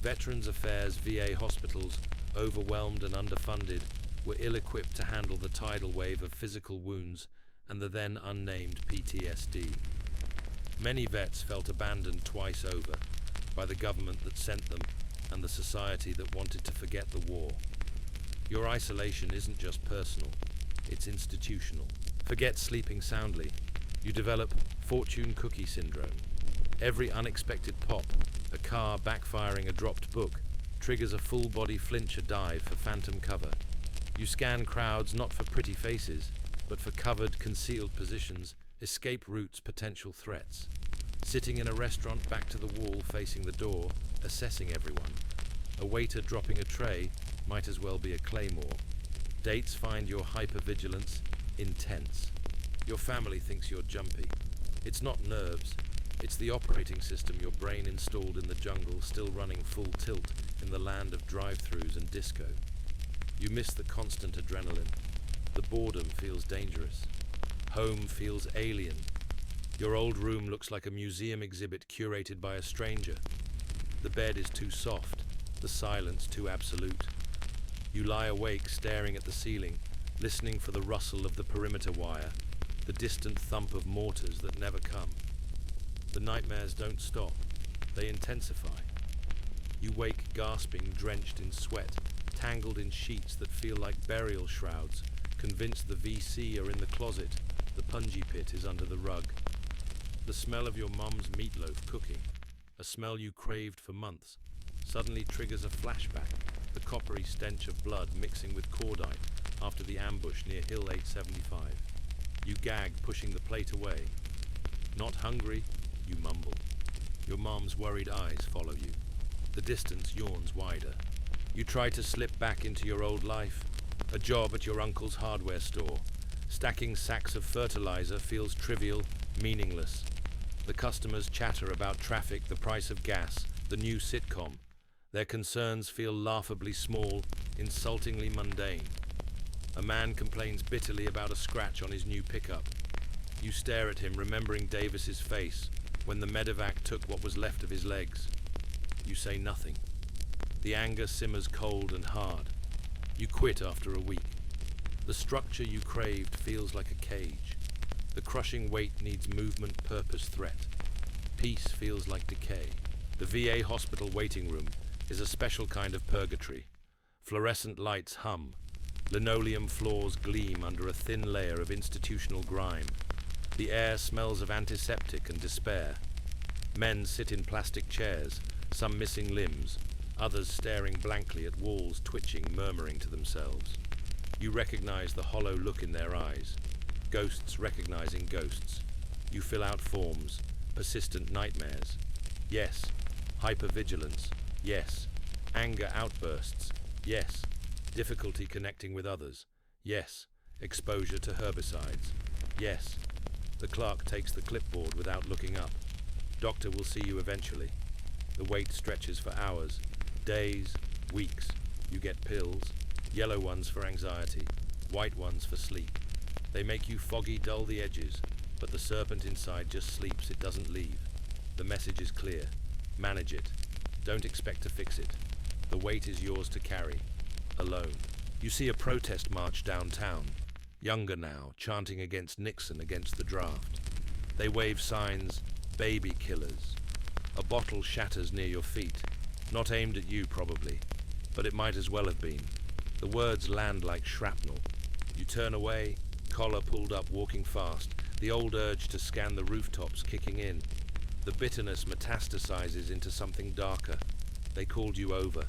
[SPEAKER 1] Veterans Affairs VA hospitals, overwhelmed and underfunded, were ill-equipped to handle the tidal wave of physical wounds and the then unnamed PTSD. Many vets felt abandoned twice over, by the government that sent them and the society that wanted to forget the war. Your isolation isn't just personal, it's institutional. Forget sleeping soundly. You develop fortune cookie syndrome. Every unexpected pop, a car backfiring a dropped book, triggers a full-body flinch, a dive for phantom cover. You scan crowds not for pretty faces, but for covered, concealed positions, escape routes, potential threats. Sitting in a restaurant back to the wall facing the door, assessing everyone. A waiter dropping a tray might as well be a claymore. Dates find your hypervigilance intense. Your family thinks you're jumpy. It's not nerves. It's the operating system your brain installed in the jungle, still running full tilt in the land of drive-thrus and disco. You miss the constant adrenaline. The boredom feels dangerous. Home feels alien. Your old room looks like a museum exhibit curated by a stranger. The bed is too soft, the silence too absolute. You lie awake, staring at the ceiling, listening for the rustle of the perimeter wire, the distant thump of mortars that never come. The nightmares don't stop. They intensify. You wake gasping, drenched in sweat, tangled in sheets that feel like burial shrouds, convinced the VC are in the closet, the punji pit is under the rug. The smell of your mum's meatloaf cooking, a smell you craved for months, suddenly triggers a flashback, the coppery stench of blood mixing with cordite after the ambush near Hill 875. You gag, pushing the plate away. Not hungry, you mumble. Your mom's worried eyes follow you. The distance yawns wider. You try to slip back into your old life. A job at your uncle's hardware store. Stacking sacks of fertilizer feels trivial, meaningless. The customers chatter about traffic, the price of gas, the new sitcom. Their concerns feel laughably small, insultingly mundane. A man complains bitterly about a scratch on his new pickup. You stare at him, remembering Davis's face when the medevac took what was left of his legs. You say nothing. The anger simmers cold and hard. You quit after a week. The structure you craved feels like a cage. The crushing weight needs movement, purpose, threat. Peace feels like decay. The VA hospital waiting room is a special kind of purgatory. Fluorescent lights hum. Linoleum floors gleam under a thin layer of institutional grime. The air smells of antiseptic and despair. Men sit in plastic chairs, some missing limbs, others staring blankly at walls, twitching, murmuring to themselves. You recognize the hollow look in their eyes. Ghosts recognizing ghosts. You fill out forms, persistent nightmares. Yes. Hypervigilance. Yes. Anger outbursts. Yes. Difficulty connecting with others. Yes. Exposure to herbicides. Yes. The clerk takes the clipboard without looking up. Doctor will see you eventually. The wait stretches for hours, days, weeks. You get pills, yellow ones for anxiety, white ones for sleep. They make you foggy, dull the edges, but the serpent inside just sleeps, it doesn't leave. The message is clear. Manage it. Don't expect to fix it. The weight is yours to carry. Alone. You see a protest march downtown. Younger now, chanting against Nixon, against the draft. They wave signs, baby killers. A bottle shatters near your feet. Not aimed at you, probably, but it might as well have been. The words land like shrapnel. You turn away, collar pulled up, walking fast, the old urge to scan the rooftops kicking in. The bitterness metastasizes into something darker. They called you over.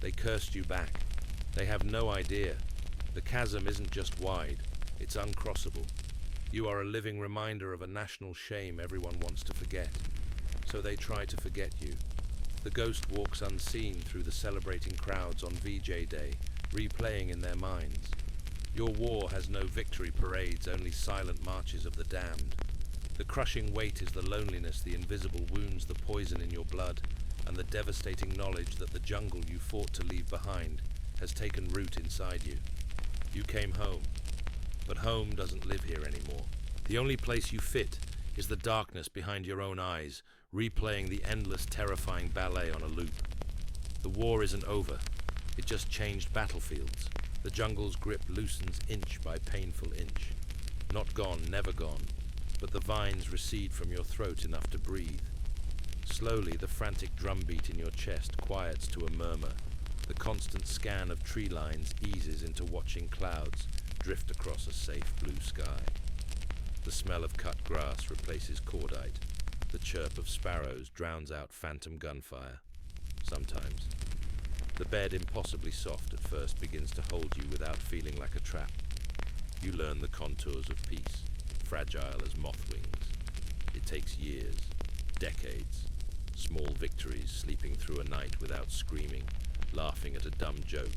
[SPEAKER 1] They cursed you back. They have no idea. The chasm isn't just wide, it's uncrossable. You are a living reminder of a national shame everyone wants to forget. So they try to forget you. The ghost walks unseen through the celebrating crowds on VJ Day, replaying in their minds. Your war has no victory parades, only silent marches of the damned. The crushing weight is the loneliness, the invisible wounds, the poison in your blood, and the devastating knowledge that the jungle you fought to leave behind has taken root inside you. You came home, but home doesn't live here anymore. The only place you fit is the darkness behind your own eyes, replaying the endless, terrifying ballet on a loop. The war isn't over. It just changed battlefields. The jungle's grip loosens inch by painful inch. Not gone, never gone, but the vines recede from your throat enough to breathe. Slowly, the frantic drumbeat in your chest quiets to a murmur. The constant scan of tree lines eases into watching clouds drift across a safe blue sky. The smell of cut grass replaces cordite. The chirp of sparrows drowns out phantom gunfire. Sometimes. The bed, impossibly soft at first, begins to hold you without feeling like a trap. You learn the contours of peace, fragile as moth wings. It takes years, decades, small victories, sleeping through a night without screaming, laughing at a dumb joke,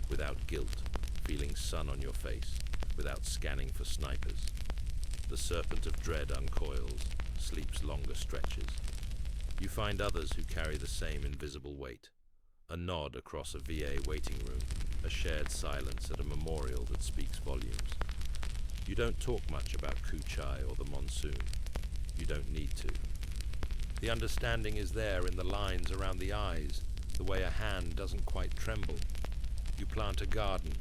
[SPEAKER 1] without guilt, feeling sun on your face, without scanning for snipers. The serpent of dread uncoils, sleeps longer stretches. You find others who carry the same invisible weight. A nod across a VA waiting room, a shared silence at a memorial that speaks volumes. You don't talk much about Kuchai or the monsoon. You don't need to. The understanding is there in the lines around the eyes, the way a hand doesn't quite tremble. you plant a garden.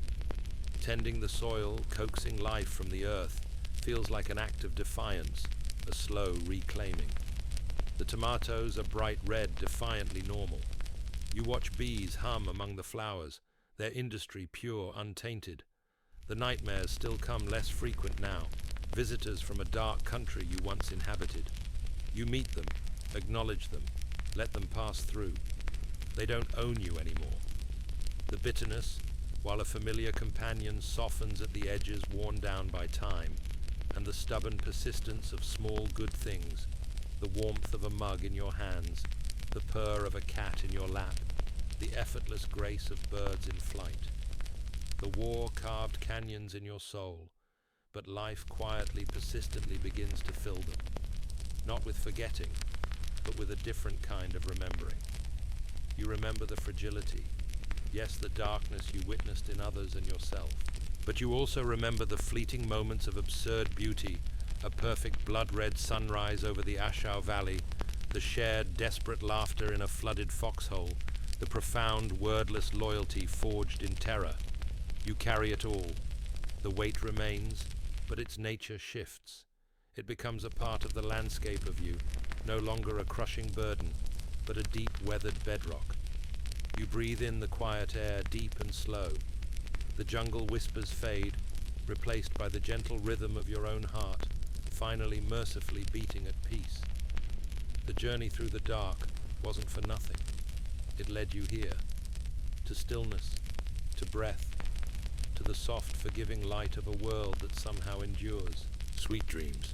[SPEAKER 1] Tending the soil, coaxing life from the earth, feels like an act of defiance, a slow reclaiming. The tomatoes are bright red, defiantly normal. You watch bees hum among the flowers, their industry pure, untainted. The nightmares still come less frequent now, visitors from a dark country you once inhabited. You meet them, acknowledge them, let them pass through. They don't own you anymore. The bitterness, while a familiar companion softens at the edges worn down by time, and the stubborn persistence of small good things, the warmth of a mug in your hands, the purr of a cat in your lap, the effortless grace of birds in flight. The war carved canyons in your soul, but life quietly, persistently begins to fill them, not with forgetting, but with a different kind of remembering. You remember the fragility, yes, the darkness you witnessed in others and yourself, but you also remember the fleeting moments of absurd beauty, a perfect blood-red sunrise over the Ashau Valley, the shared desperate laughter in a flooded foxhole, the profound wordless loyalty forged in terror. You carry it all. The weight remains, but its nature shifts. It becomes a part of the landscape of you, no longer a crushing burden, but a deep weathered bedrock. You breathe in the quiet air, deep and slow. The jungle whispers fade, replaced by the gentle rhythm of your own heart, finally mercifully beating at peace. The journey through the dark wasn't for nothing. It led you here, to stillness, to breath, to the soft, forgiving light of a world that somehow endures. Sweet dreams.